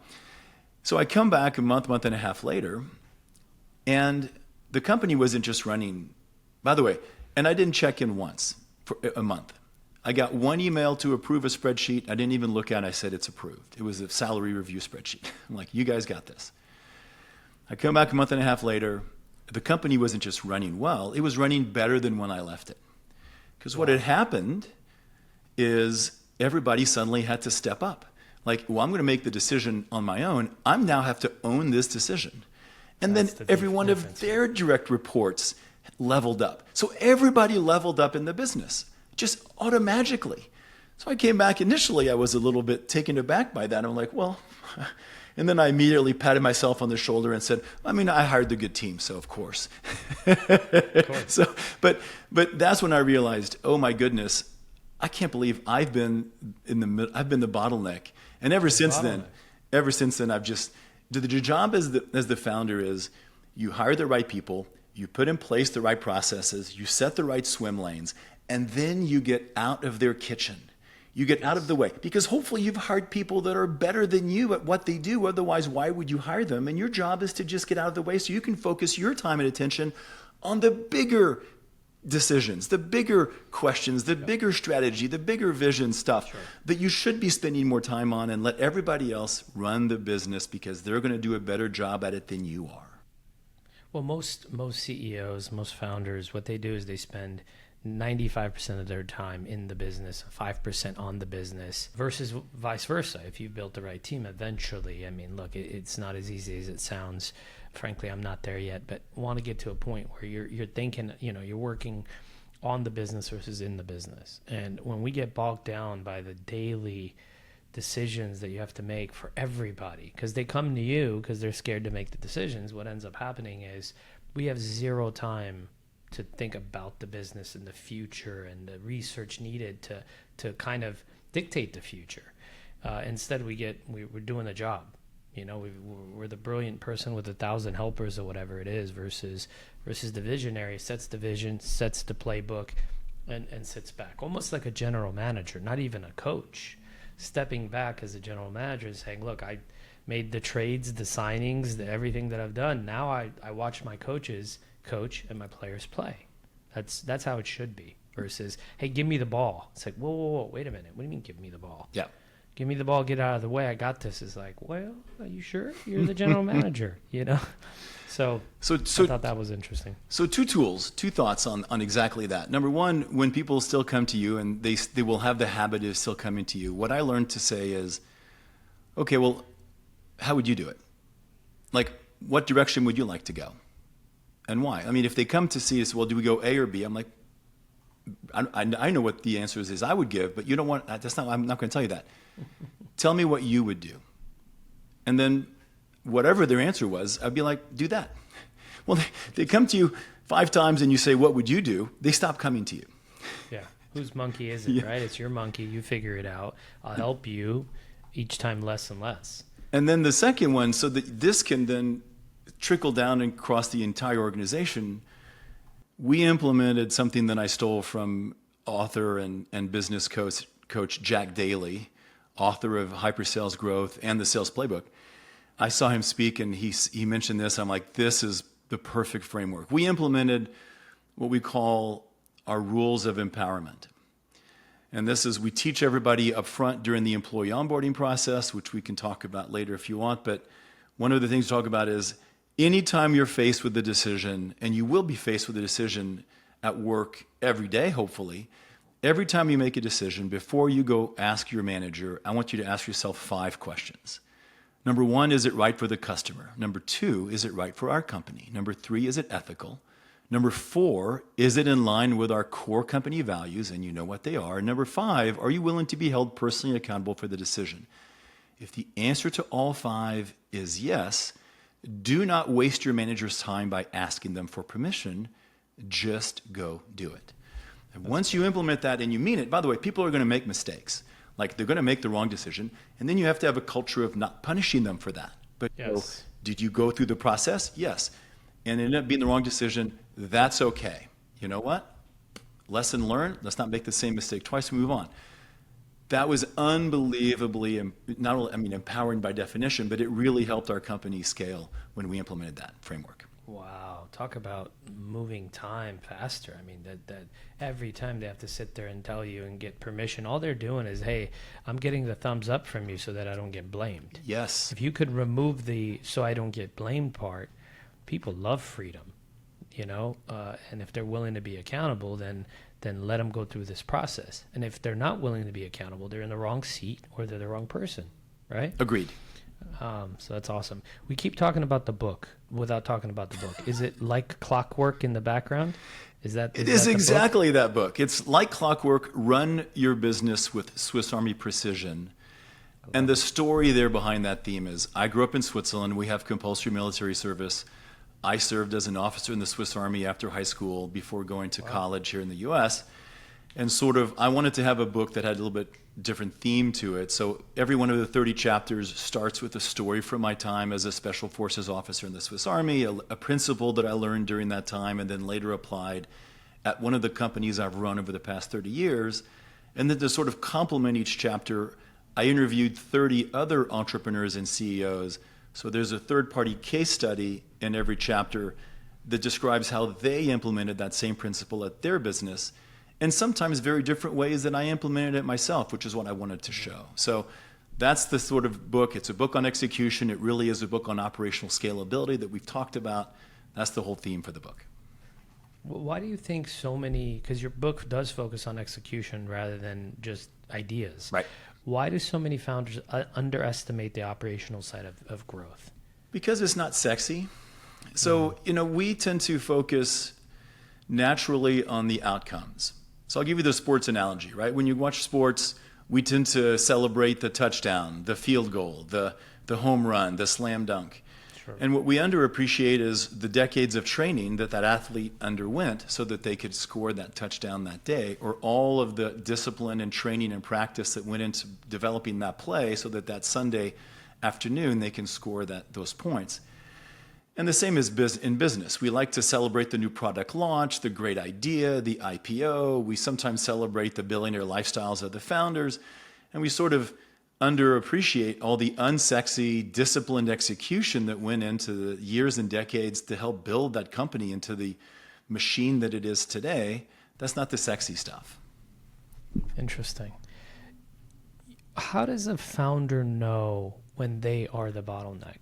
So I come back a month and a half later, and the company wasn't just running, by the way, and I didn't check in once for a month. I got one email to approve a spreadsheet. I didn't even look at it. I said, it's approved. It was a salary review spreadsheet. I'm like, you guys got this. I come back a month and a half later. The company wasn't just running well. It was running better than when I left it. Because what had happened is everybody suddenly had to step up. Like, well, I'm going to make the decision on my own. I now have to own this decision. And then every one of their direct reports leveled up. So everybody leveled up in the business, just automatically. So I came back. Initially, I was a little bit taken aback by that. I'm like, well, and then I immediately patted myself on the shoulder and said, I hired the good team, so of course. Of course. So, but that's when I realized, oh my goodness, I can't believe I've been the bottleneck. And ever since then, I've just, the job as the founder is you hire the right people, you put in place the right processes, you set the right swim lanes, and then you get out of their kitchen. You get out of the way, because hopefully you've hired people that are better than you at what they do. Otherwise, why would you hire them? And your job is to just get out of the way so you can focus your time and attention on the bigger decisions, the bigger questions, the bigger strategy, the bigger vision stuff that you should be spending more time on, and let everybody else run the business because they're going to do a better job at it than you are. Well, most CEOs, most founders, what they do is they spend 95% of their time in the business, 5% on the business, versus vice versa. If you built the right team, eventually, look, it's not as easy as it sounds. Frankly, I'm not there yet, but want to get to a point where you're thinking, you're working on the business versus in the business. And when we get bogged down by the daily decisions that you have to make for everybody, because they come to you because they're scared to make the decisions, what ends up happening is we have zero time to think about the business and the future and the research needed to kind of dictate the future. Instead, we're doing the job. We're the brilliant person with 1,000 helpers or whatever it is, versus the visionary sets the vision, sets the playbook, and sits back, almost like a general manager, not even a coach, stepping back as a general manager and saying, look, I made the trades, the signings, everything that I've done. Now I watch my coaches coach and my players play. That's how it should be, versus, hey, give me the ball. It's like, whoa, wait a minute. What do you mean give me the ball? Yeah. Give me the ball, get out of the way. I got this. It's like, well, are you sure? You're the general manager, So I thought that was interesting. So two thoughts on exactly that. Number one, when people still come to you and they will have the habit of still coming to you, what I learned to say is, okay, well, how would you do it? Like, what direction would you like to go? And why? If they come to see us, well, do we go A or B? I'm like, I know what the answer is I would give, but you don't want, I'm not going to tell you that. Tell me what you would do. And then whatever their answer was, I'd be like, do that. Well, they come to you 5 times and you say, what would you do? They stop coming to you. Yeah. Whose monkey is it, right? It's your monkey. You figure it out. I'll help you each time less and less. And then the second one, so that this can then trickle down and across the entire organization, we implemented something that I stole from author and business coach Jack Daly, author of Hyper Sales Growth and the Sales Playbook. I saw him speak and he mentioned this. I'm like, this is the perfect framework. We implemented what we call our rules of empowerment. And this is, we teach everybody up front during the employee onboarding process, which we can talk about later if you want. But one of the things to talk about is anytime you're faced with a decision, and you will be faced with a decision at work every day, hopefully, every time you make a decision, before you go ask your manager, I want you to ask yourself 5 questions. Number 1, is it right for the customer? Number 2, is it right for our company? Number 3, is it ethical? Number 4, is it in line with our core company values? And you know what they are. Number 5, are you willing to be held personally accountable for the decision? If the answer to all 5 is yes, do not waste your manager's time by asking them for permission. Just go do it. And once you implement that and you mean it, by the way, people are going to make mistakes. Like they're going to make the wrong decision. And then you have to have a culture of not punishing them for that. But Yes. did you go through the process? Yes. And it ended up being the wrong decision. That's okay. You know what? Lesson learned. Let's not make the same mistake twice and move on. That was unbelievably, not only, empowering by definition, but it really helped our company scale when we implemented that framework. Wow, talk about moving time faster. I mean, that every time they have to sit there and tell you and get permission, all they're doing is, hey, I'm getting the thumbs up from you so that I don't get blamed. Yes. If you could remove the so I don't get blamed part, people love freedom, and if they're willing to be accountable, then let them go through this process. And if they're not willing to be accountable, they're in the wrong seat or they're the wrong person, right? Agreed. So that's awesome. We keep talking about the book without talking about the book. Is it Like Clockwork in the background? It is exactly that book. It's Like Clockwork, Run Your Business with Swiss Army Precision. And the story there behind that theme is, I grew up in Switzerland. We have compulsory military service. I served as an officer in the Swiss Army after high school before going to college here in the U.S. And I wanted to have a book that had a little bit different theme to it. So every one of the 30 chapters starts with a story from my time as a special forces officer in the Swiss Army, a principle that I learned during that time and then later applied at one of the companies I've run over the past 30 years. And then to sort of complement each chapter, I interviewed 30 other entrepreneurs and CEOs. So there's a third-party case study in every chapter that describes how they implemented that same principle at their business, and sometimes very different ways than I implemented it myself, which is what I wanted to show. So that's the sort of book. It's a book on execution. It really is a book on operational scalability that we've talked about. That's the whole theme for the book. Why do you think so many, because your book does focus on execution rather than just ideas. Right. Why do so many founders underestimate the operational side of growth? Because it's not sexy. So, we tend to focus naturally on the outcomes. So I'll give you the sports analogy, right? When you watch sports, we tend to celebrate the touchdown, the field goal, the home run, the slam dunk. Sure. And what we underappreciate is the decades of training that athlete underwent so that they could score that touchdown that day, or all of the discipline and training and practice that went into developing that play so that Sunday afternoon they can score those points. And the same is in business. We like to celebrate the new product launch, the great idea, the IPO. We sometimes celebrate the billionaire lifestyles of the founders, and we sort of underappreciate all the unsexy, disciplined execution that went into the years and decades to help build that company into the machine that it is today. That's not the sexy stuff. Interesting. How does a founder know when they are the bottleneck?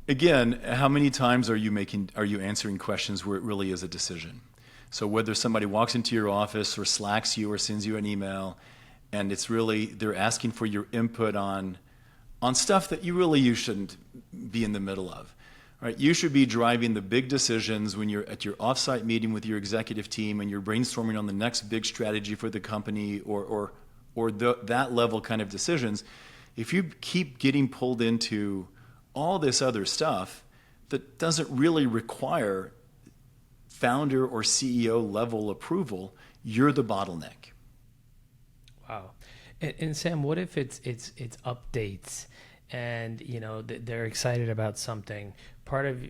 Again, how many times are you answering questions where it really is a decision? So whether somebody walks into your office or Slacks you or sends you an email, and it's really, they're asking for your input on stuff that you shouldn't be in the middle of, right? You should be driving the big decisions when you're at your offsite meeting with your executive team and you're brainstorming on the next big strategy for the company or that level kind of decisions. If you keep getting pulled into all this other stuff that doesn't really require founder or CEO level approval, you're the bottleneck. Wow. And Sam, what if it's updates, and they're excited about something? Part of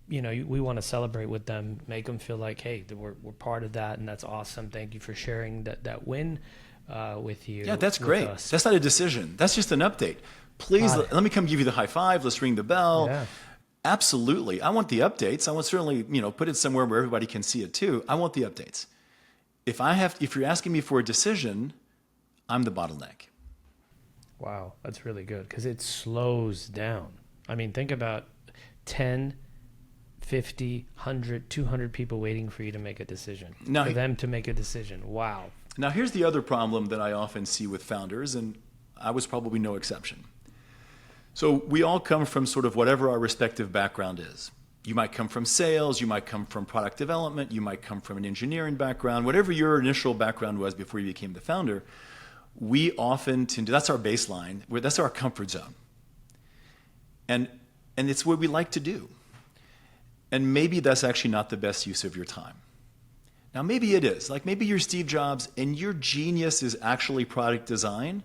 we want to celebrate with them, make them feel like, hey, we're part of that, and that's awesome. Thank you for sharing that win with you. Yeah, that's great. That's not a decision. That's just an update. Please let me come give you the high five. Let's ring the bell. Yeah. Absolutely. I want the updates. I want certainly, put it somewhere where everybody can see it too. I want the updates. If you're asking me for a decision, I'm the bottleneck. Wow, that's really good, because it slows down. I mean, think about 10, 50, 100, 200 people waiting for you to make a decision. For them to make a decision. Wow. Now, here's the other problem that I often see with founders, and I was probably no exception. So we all come from sort of whatever our respective background is. You might come from sales, you might come from product development, you might come from an engineering background, whatever your initial background was before you became the founder. We often tend to, that's our baseline, that's our comfort zone. And it's what we like to do. And maybe that's actually not the best use of your time. Now, maybe it is. Like maybe you're Steve Jobs and your genius is actually product design.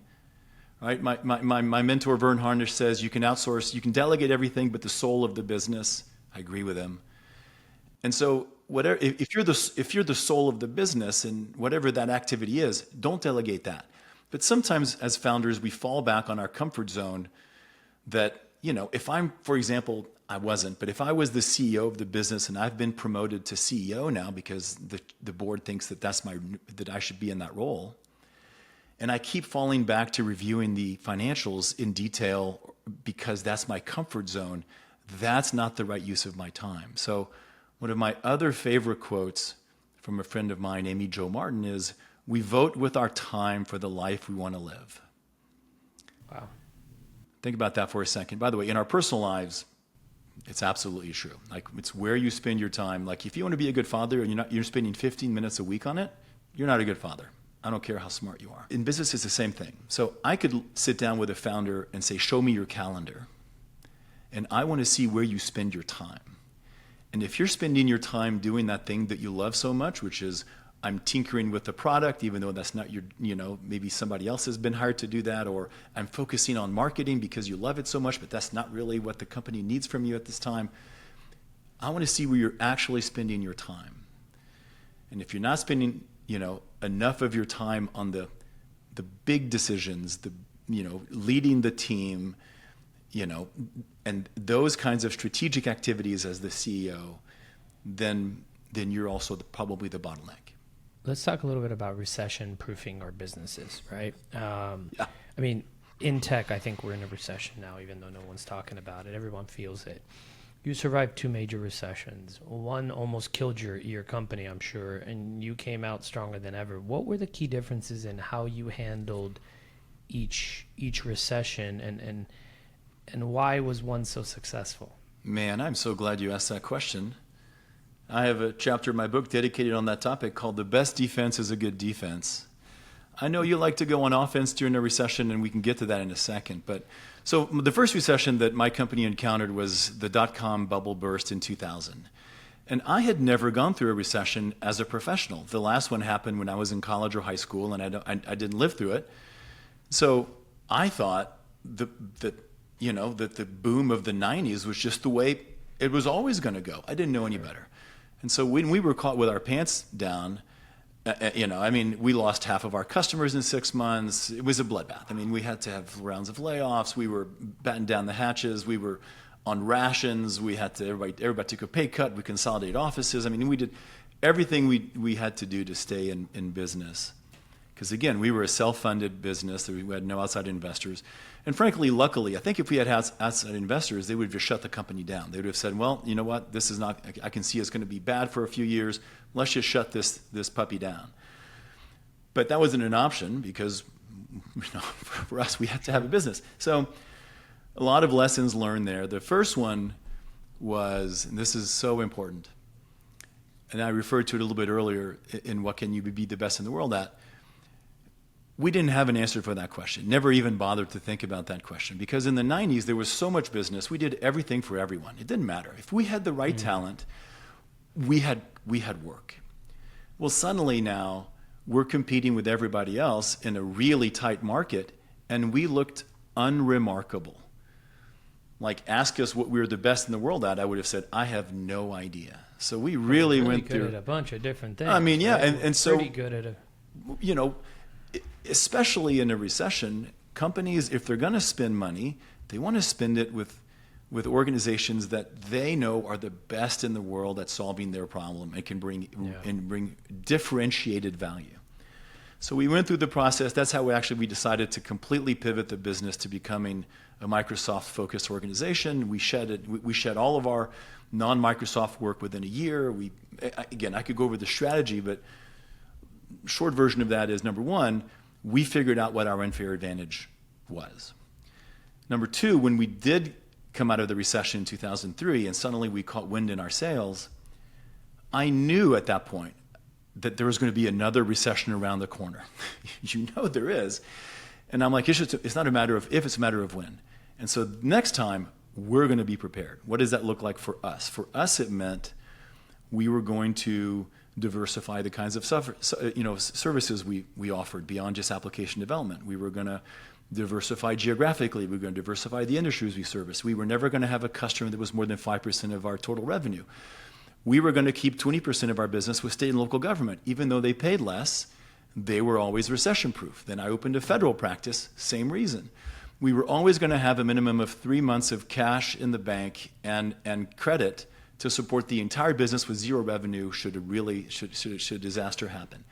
Right? My mentor, Vern Harnish, says you can outsource, you can delegate everything but the soul of the business. I agree with him. And so whatever, if you're the soul of the business and whatever that activity is, don't delegate that. But sometimes as founders, we fall back on our comfort zone that, if I'm, for example, I wasn't, but if I was the CEO of the business and I've been promoted to CEO now because the board thinks that that I should be in that role, and I keep falling back to reviewing the financials in detail because that's my comfort zone, that's not the right use of my time. So one of my other favorite quotes from a friend of mine, Amy Jo Martin, is, "We vote with our time for the life we want to live." Wow. Think about that for a second. By the way, in our personal lives, it's absolutely true. Like, it's where you spend your time. Like, if you want to be a good father and you're spending 15 minutes a week on it, you're not a good father. I don't care how smart you are. In business, it's the same thing. So I could sit down with a founder and say, show me your calendar. And I want to see where you spend your time. And if you're spending your time doing that thing that you love so much, which is I'm tinkering with the product, even though that's not your, maybe somebody else has been hired to do that, or I'm focusing on marketing because you love it so much, but that's not really what the company needs from you at this time. I want to see where you're actually spending your time. And if you're not spending, enough of your time on the big decisions, leading the team, and those kinds of strategic activities as the CEO, then you're also probably the bottleneck. Let's talk a little bit about recession-proofing our businesses, right? Yeah. I mean, in tech, I think we're in a recession now, even though no one's talking about it. Everyone feels it. You survived 2 major recessions. One almost killed your company, I'm sure, and you came out stronger than ever. What were the key differences in how you handled each recession, and why was one so successful? Man, I'm so glad you asked that question. I have a chapter in my book dedicated on that topic called "The Best Defense is a Good Defense." I know you like to go on offense during a recession, and we can get to that in a second. But so the first recession that my company encountered was the dot-com bubble burst in 2000. And I had never gone through a recession as a professional. The last one happened when I was in college or high school, and I didn't live through it. So I thought that the boom of the 90s was just the way it was always going to go. I didn't know any better. And so when we were caught with our pants down, we lost half of our customers in 6 months. It was a bloodbath. I mean, we had to have rounds of layoffs. We were batting down the hatches. We were on rations. We had to, everybody took a pay cut. We consolidated offices. I mean, we did everything we had to do to stay in business. Because again, we were a self-funded business. We had no outside investors. And frankly, luckily, I think if we had outside investors, they would have just shut the company down. They would have said, well, you know what, this is not, I can see it's going to be bad for a few years. Let's just shut this puppy down. But that wasn't an option because for us, we had to have a business. So a lot of lessons learned there. The first one was, and this is so important, and I referred to it a little bit earlier in what can you be the best in the world at, We didn't have an answer for that question. Never even bothered to think about that question, because in the 90s there was so much business. We did everything for everyone. It didn't matter. If we had the right talent, we had work. Well, suddenly now we're competing with everybody else in a really tight market, and we looked unremarkable. Like, ask us what we were the best in the world at, I would have said, I have no idea. So we really went good through at a bunch of different things. I mean, yeah, right? and so pretty good at you know, especially in a recession, companies, if they're going to spend money, they want to spend it with organizations that they know are the best in the world at solving their problem and can bring differentiated value. So we went through the process. That's how we decided to completely pivot the business to becoming a Microsoft-focused organization. We shed all of our non-Microsoft work within a year. I could go over the strategy, but short version of that is, number one, we figured out what our unfair advantage was. Number two, when we did come out of the recession in 2003 and suddenly we caught wind in our sails, I knew at that point that there was going to be another recession around the corner. You know there is. And I'm like, it's not a matter of if, it's a matter of when. And so next time, we're going to be prepared. What does that look like for us? For us, it meant we were going to diversify the kinds of services we offered beyond just application development. We were going to diversify geographically. We were going to diversify the industries we service. We were never going to have a customer that was more than 5% of our total revenue. We were going to keep 20% of our business with state and local government. Even though they paid less, they were always recession-proof. Then I opened a federal practice, same reason. We were always going to have a minimum of 3 months of cash in the bank and credit to support the entire business with zero revenue should disaster happen.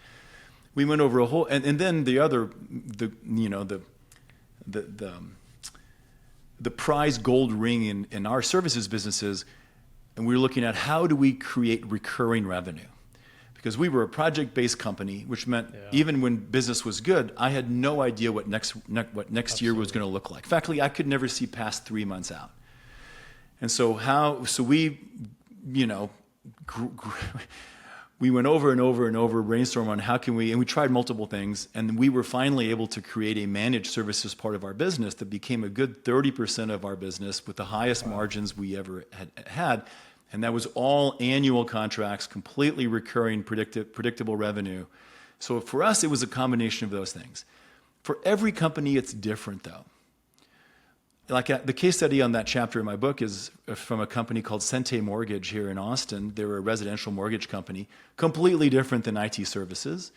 We went over a whole, and then the prize gold ring in our services businesses, and we were looking at how do we create recurring revenue. Because we were a project-based company, which meant even when business was good, I had no idea what next year was going to look like. Fact, I could never see past 3 months out. And so we went over and over and over, brainstorm on how can we, and we tried multiple things, and we were finally able to create a managed services part of our business that became a good 30% of our business with the highest margins we ever had. And that was all annual contracts, completely recurring, predictable revenue. So for us, it was a combination of those things. For every company, it's different, though. Like the case study on that chapter in my book is from a company called Sente Mortgage here in Austin. They were a residential mortgage company, completely different than IT services.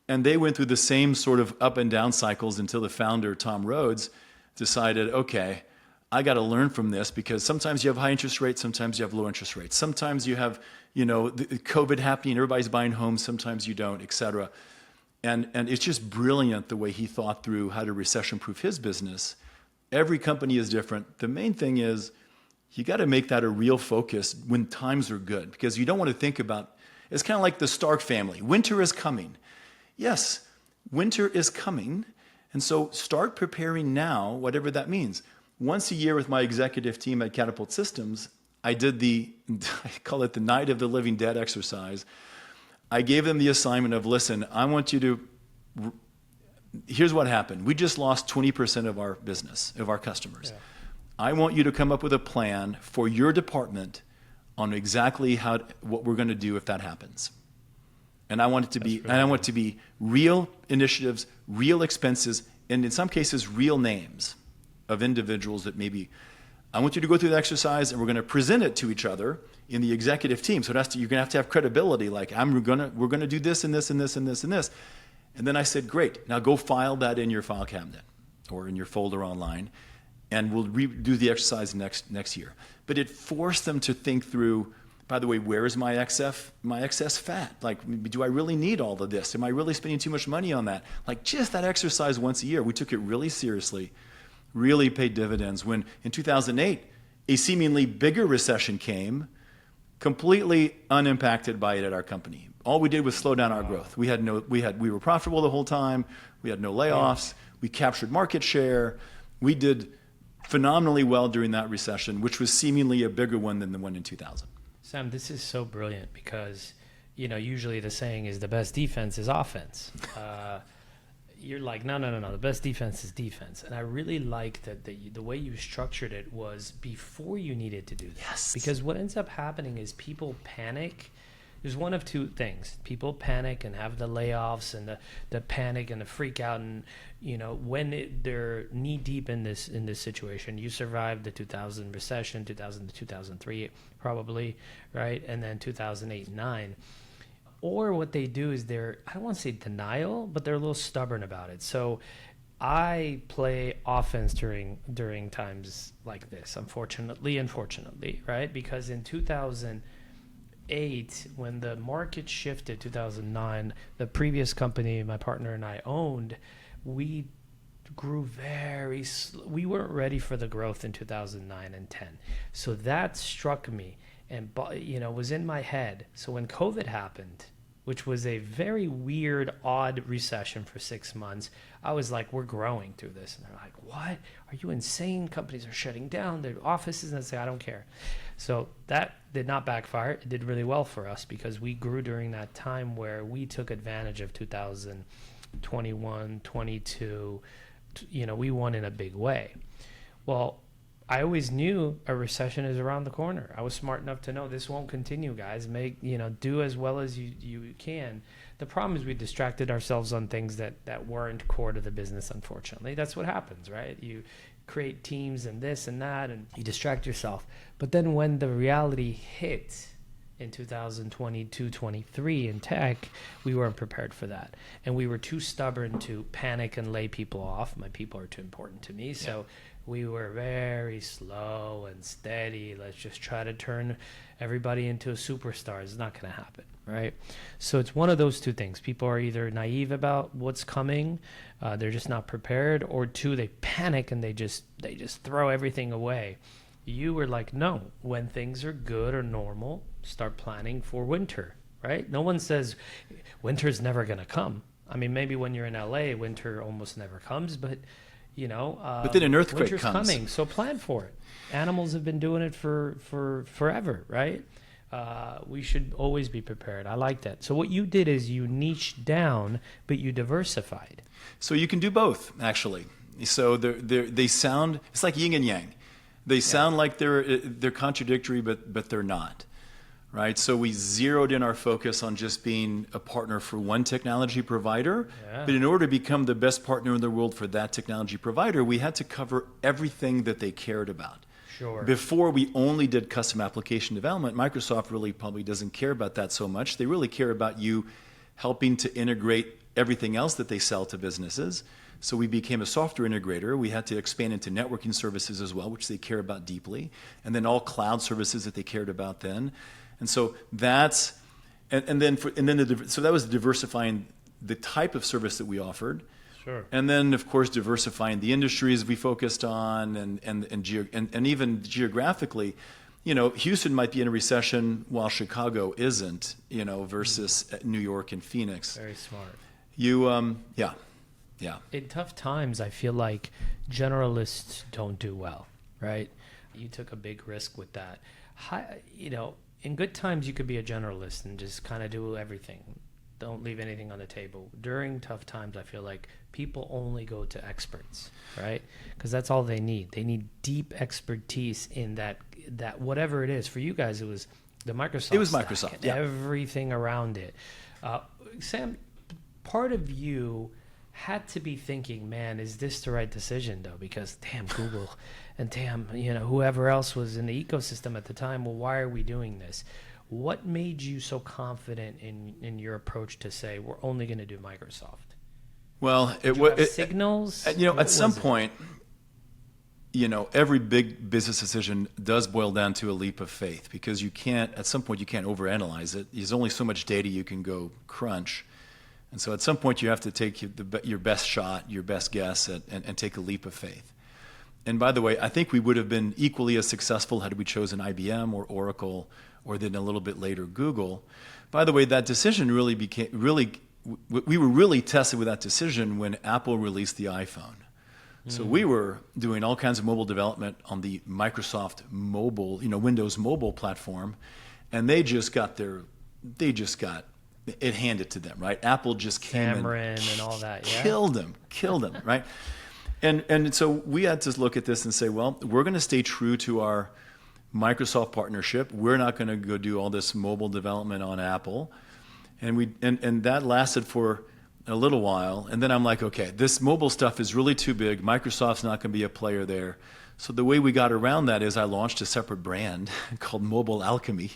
And they went through the same sort of up and down cycles until the founder, Tom Rhodes, decided, okay, I got to learn from this, because sometimes you have high interest rates, sometimes you have low interest rates. Sometimes you have, the COVID happening, everybody's buying homes, sometimes you don't, et cetera. And it's just brilliant the way he thought through how to recession-proof his business. Every company is different. The main thing is you got to make that a real focus when times are good, because you don't want to think about, it's kind of like the Stark family. Winter is coming. Yes, winter is coming. And so start preparing now, whatever that means. Once a year with my executive team at Catapult Systems, I did I call it the Night of the Living Dead exercise. I gave them the assignment of, listen, I want you to, here's what happened. We just lost 20% of our business, of our customers. Yeah. I want you to come up with a plan for your department on exactly what we're going to do if that happens. And I want it to be real initiatives, real expenses, and in some cases, real names of individuals that maybe, I want you to go through the exercise, and we're going to present it to each other in the executive team. So you're going to have credibility, like we're going to do this and this and this and this and this. And then I said, great, now go file that in your file cabinet or in your folder online, and we'll redo the exercise next year. But it forced them to think through, by the way, where is my excess fat? Like, do I really need all of this? Am I really spending too much money on that? Like, just that exercise once a year. We took it really seriously, really paid dividends. When in 2008, a seemingly bigger recession came, completely unimpacted by it at our company. All we did was slow down our growth. We were profitable the whole time. We had no layoffs. We captured market share. We did phenomenally well during that recession, which was seemingly a bigger one than the one in 2000. Sam, this is so brilliant because, usually the saying is the best defense is offense. you're like, no. The best defense is defense. And I really like that the way you structured it was before you needed to do this. Yes. Because what ends up happening is people panic. There's one of two things. People panic and have the layoffs and the panic and the freak out. And, when they're knee deep in this situation, you survived the 2000 recession, 2000 to 2003 probably, right? And then 2008 and 9. Or what they do is I don't want to say denial, but they're a little stubborn about it. So I play offense during times like this, unfortunately, right? Because in 2008, when the market shifted, 2009, the previous company my partner and I owned, we grew we weren't ready for the growth in 2009 and 10. So that struck me and was in my head. So when COVID happened, which was a very weird, odd recession for 6 months, I was like, we're growing through this. And they're like, what? Are you insane? Companies are shutting down their offices. And I say, I don't care. So that did not backfire. It did really well for us because we grew during that time where we took advantage of 2021, 22. We won in a big way. Well, I always knew a recession is around the corner. I was smart enough to know this won't continue, guys. Do as well as you can. The problem is we distracted ourselves on things that weren't core to the business, unfortunately. That's what happens, right? You create teams and this and that, and you distract yourself. But then when the reality hit in 2022, 23 in tech, we weren't prepared for that. And we were too stubborn to panic and lay people off. My people are too important to me. So we were very slow and steady. Let's just try to turn everybody into a superstar. It's not going to happen, right? So it's one of those two things. People are either naive about what's coming, they're just not prepared, or two, they panic and they just throw everything away. You were like, no, when things are good or normal, start planning for winter, right? No one says winter's never going to come. I mean, maybe when you're in LA, winter almost never comes, but but then an earthquake winter's comes. Coming, so plan for it. Animals have been doing it for forever, right? We should always be prepared. I like that. So what you did is you niched down, but you diversified. So you can do both, actually. So they sound, it's like yin and yang. They sound like they're contradictory, but they're not. Right, so we zeroed in our focus on just being a partner for one technology provider. Yeah. But in order to become the best partner in the world for that technology provider, we had to cover everything that they cared about. Sure. Before we only did custom application development, Microsoft really probably doesn't care about that so much. They really care about you helping to integrate everything else that they sell to businesses. So we became a software integrator. We had to expand into networking services as well, which they care about deeply, and then all cloud services that they cared about then. And so that's, so that was diversifying the type of service that we offered. Sure. And then, of course, diversifying the industries we focused on, and even geographically, Houston might be in a recession while Chicago isn't, versus New York and Phoenix. Very smart. Yeah. In tough times, I feel like generalists don't do well, right? You took a big risk with that. In good times, you could be a generalist and just kind of do everything. Don't leave anything on the table. During tough times, I feel like people only go to experts, right? Because that's all they need. They need deep expertise in that whatever it is. For you guys, it was the Microsoft. It was stack Microsoft, and yeah. Everything around it. Sam, part of you had to be thinking, man, is this the right decision, though? Because damn Google and damn, whoever else was in the ecosystem at the time, well, why are we doing this? What made you so confident in your approach to say, we're only going to do Microsoft? Well, signals? At some point, every big business decision does boil down to a leap of faith, because at some point you can't overanalyze it. There's only so much data you can go crunch. And so at some point you have to take your best shot, your best guess, and take a leap of faith. And by the way, I think we would have been equally as successful had we chosen IBM or Oracle, or then a little bit later Google. By the way, that decision we were really tested with that decision when Apple released the iPhone. So we were doing all kinds of mobile development on the Microsoft mobile, Windows mobile platform, and they just got it handed to them, right? Apple just came Xamarin and all that, yeah. killed them, right? And so we had to look at this and say, well, we're going to stay true to our Microsoft partnership. We're not going to go do all this mobile development on Apple. And that lasted for a little while. And then I'm like, okay, this mobile stuff is really too big. Microsoft's not going to be a player there. So the way we got around that is I launched a separate brand called Mobile Alchemy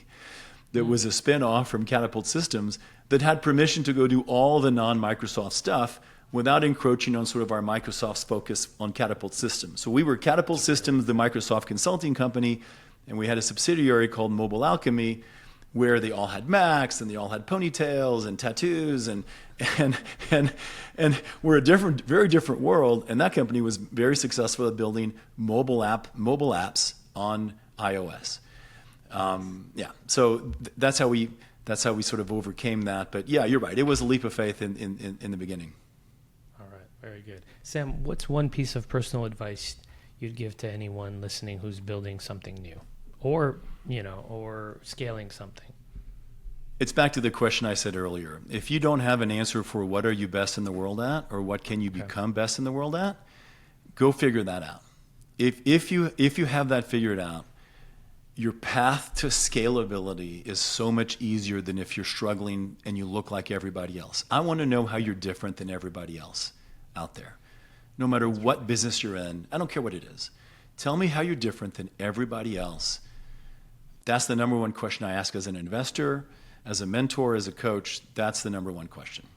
that was a spin-off from Catapult Systems that had permission to go do all the non-Microsoft stuff without encroaching on sort of our Microsoft's focus on Catapult Systems. So we were Catapult Systems, the Microsoft consulting company, and we had a subsidiary called Mobile Alchemy where they all had Macs and they all had ponytails and tattoos and we're a very different world. And that company was very successful at building mobile apps on iOS. So that's how we sort of overcame that. But yeah, you're right. It was a leap of faith in the beginning. All right, very good. Sam, what's one piece of personal advice you'd give to anyone listening who's building something new, or scaling something? It's back to the question I said earlier. If you don't have an answer for what are you best in the world at, or what can you become best in the world at, go figure that out. If you have that figured out, your path to scalability is so much easier than if you're struggling and you look like everybody else. I want to know how you're different than everybody else out there. No matter what business you're in, I don't care what it is. Tell me how you're different than everybody else. That's the number one question I ask as an investor, as a mentor, as a coach. That's the number one question.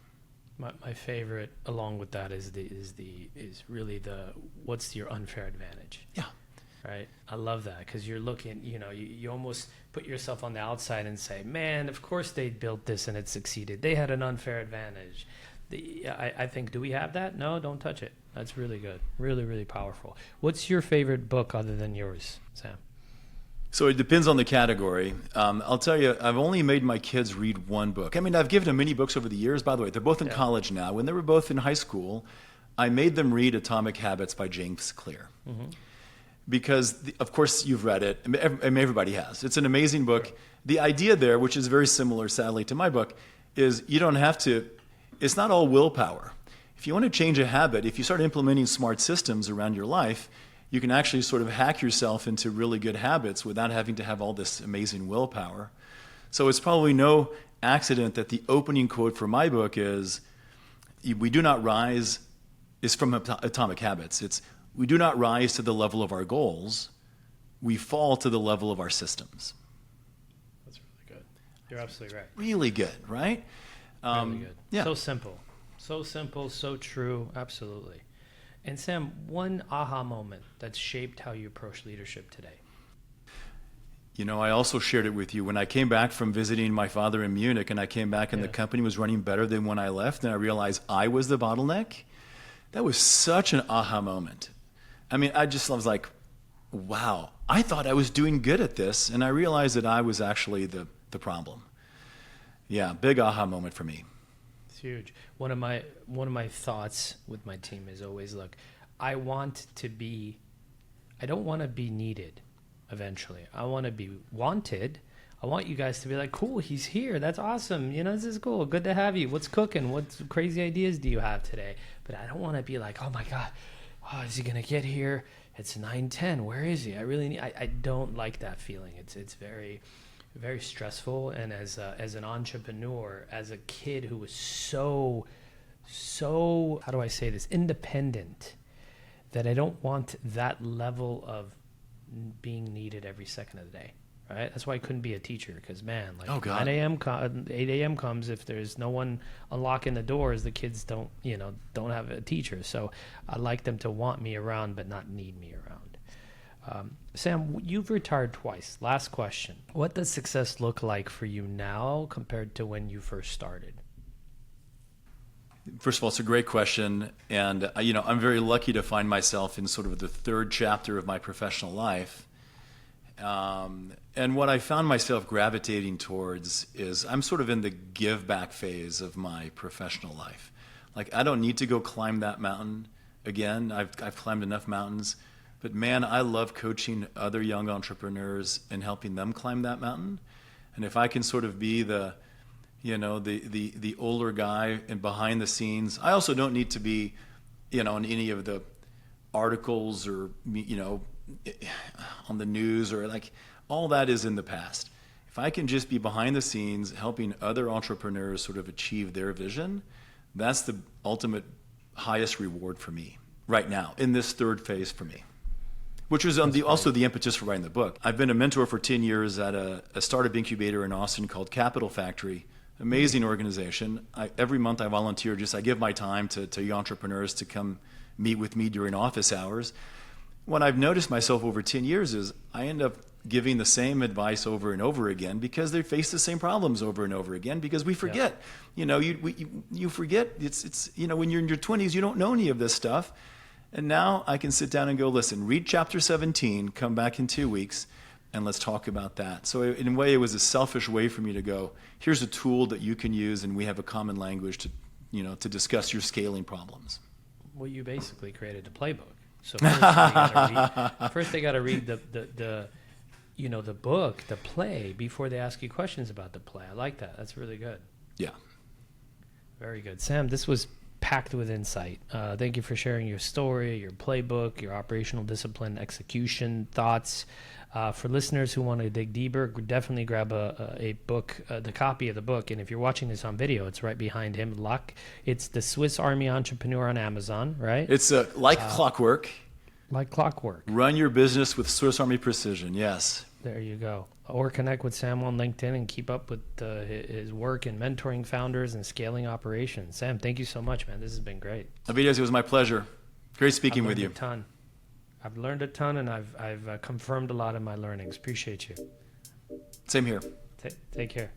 My favorite, along with that, is really what's your unfair advantage? Yeah. Right. I love that, because you're looking, you almost put yourself on the outside and say, man, of course they built this and it succeeded. They had an unfair advantage. I think, do we have that? No, don't touch it. That's really good. Really, really powerful. What's your favorite book other than yours, Sam? So it depends on the category. I'll tell you, I've only made my kids read one book. I mean, I've given them many books over the years. By the way, they're both in college now. When they were both in high school, I made them read Atomic Habits by James Clear. Mm-hmm. Because, of course, you've read it. I mean, everybody has. It's an amazing book. Sure. The idea there, which is very similar, sadly, to my book, is you don't have to, it's not all willpower. If you want to change a habit, if you start implementing smart systems around your life, you can actually sort of hack yourself into really good habits without having to have all this amazing willpower. So it's probably no accident that the opening quote for my book is, we do not rise, is from Atomic Habits. It's, we do not rise to the level of our goals. We fall to the level of our systems. That's really good. You're absolutely right. Really good, right? Really good. Yeah. So simple. So simple, so true. Absolutely. And Sam, one aha moment that's shaped how you approach leadership today. I also shared it with you. When I came back from visiting my father in Munich, and I came back and the company was running better than when I left, and I realized I was the bottleneck, that was such an aha moment. I mean, I was like, wow, I thought I was doing good at this, and I realized that I was actually the problem. Yeah, big aha moment for me. It's huge. One of my thoughts with my team is always, look, I don't want to be needed eventually. I want to be wanted. I want you guys to be like, cool, he's here. That's awesome. This is cool. Good to have you. What's cooking? What crazy ideas do you have today? But I don't want to be like, oh my God, is he going to get here? It's 9:10. Where is he? I don't like that feeling. It's very, very stressful. And as an entrepreneur, as a kid who was so, how do I say this, independent, that I don't want that level of being needed every second of the day. Right? That's why I couldn't be a teacher, because, man, like 9 a.m., 8 a.m. comes, if there's no one unlocking the doors, the kids don't have a teacher. So I like them to want me around, but not need me around. Sam, you've retired twice. Last question. What does success look like for you now compared to when you first started? First of all, it's a great question. And, I'm very lucky to find myself in sort of the third chapter of my professional life. And what I found myself gravitating towards is I'm sort of in the give back phase of my professional life. Like, I don't need to go climb that mountain again. I've climbed enough mountains, but man, I love coaching other young entrepreneurs and helping them climb that mountain. And if I can sort of be the the older guy and behind the scenes. I also don't need to be, in any of the articles or, on the news or like all that is in the past. If I can just be behind the scenes helping other entrepreneurs sort of achieve their vision, that's the ultimate highest reward for me right now in this third phase for me, which was also the impetus for writing the book. I've been a mentor for 10 years at a startup incubator in Austin called Capital Factory. Amazing organization. Every month I volunteer, I give my time to young entrepreneurs to come meet with me during office hours. What I've noticed myself over 10 years is I end up giving the same advice over and over again because they face the same problems over and over again because we forget. Yeah. You forget. It's when you're in your 20s, you don't know any of this stuff. And now I can sit down and go, listen, read chapter 17, come back in 2 weeks, and let's talk about that. So in a way, it was a selfish way for me to go, here's a tool that you can use, and we have a common language to discuss your scaling problems. Well, you basically created a playbook. So first they got to read the book, the play, before they ask you questions about the play. I like that. That's really good. Yeah. Very good. Sam, this was packed with insight. Thank you for sharing your story, your playbook, your operational discipline, execution, thoughts. For listeners who want to dig deeper, definitely grab a book, the copy of the book. And if you're watching this on video, it's right behind him. It's the Swiss Army Entrepreneur on Amazon, right? It's Like Clockwork. Like Clockwork. Run your business with Swiss Army precision. Yes. There you go. Or connect with Sam on LinkedIn and keep up with his work in mentoring founders and scaling operations. Sam, thank you so much, man. This has been great. Avetis, it was my pleasure. Great speaking with you. I've learned a ton, and I've confirmed a lot of my learnings. Appreciate you. Same here. Take care.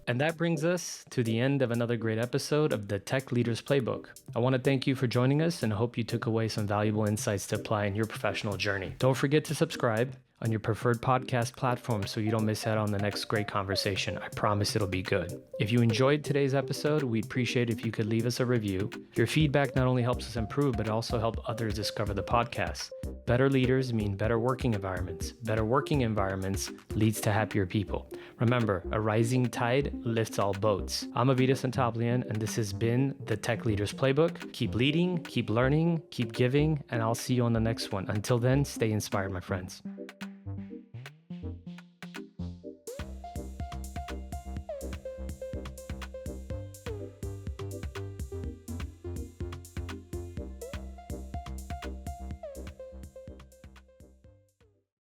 And that brings us to the end of another great episode of the Tech Leaders Playbook. I want to thank you for joining us and hope you took away some valuable insights to apply in your professional journey. Don't forget to subscribe on your preferred podcast platform so you don't miss out on the next great conversation. I promise it'll be good. If you enjoyed today's episode, we'd appreciate if you could leave us a review. Your feedback not only helps us improve, but also help others discover the podcast. Better leaders mean better working environments. Better working environments leads to happier people. Remember, a rising tide lifts all boats. I'm Avetis Antaplyan, and this has been the Tech Leaders Playbook. Keep leading, keep learning, keep giving, and I'll see you on the next one. Until then, stay inspired, my friends.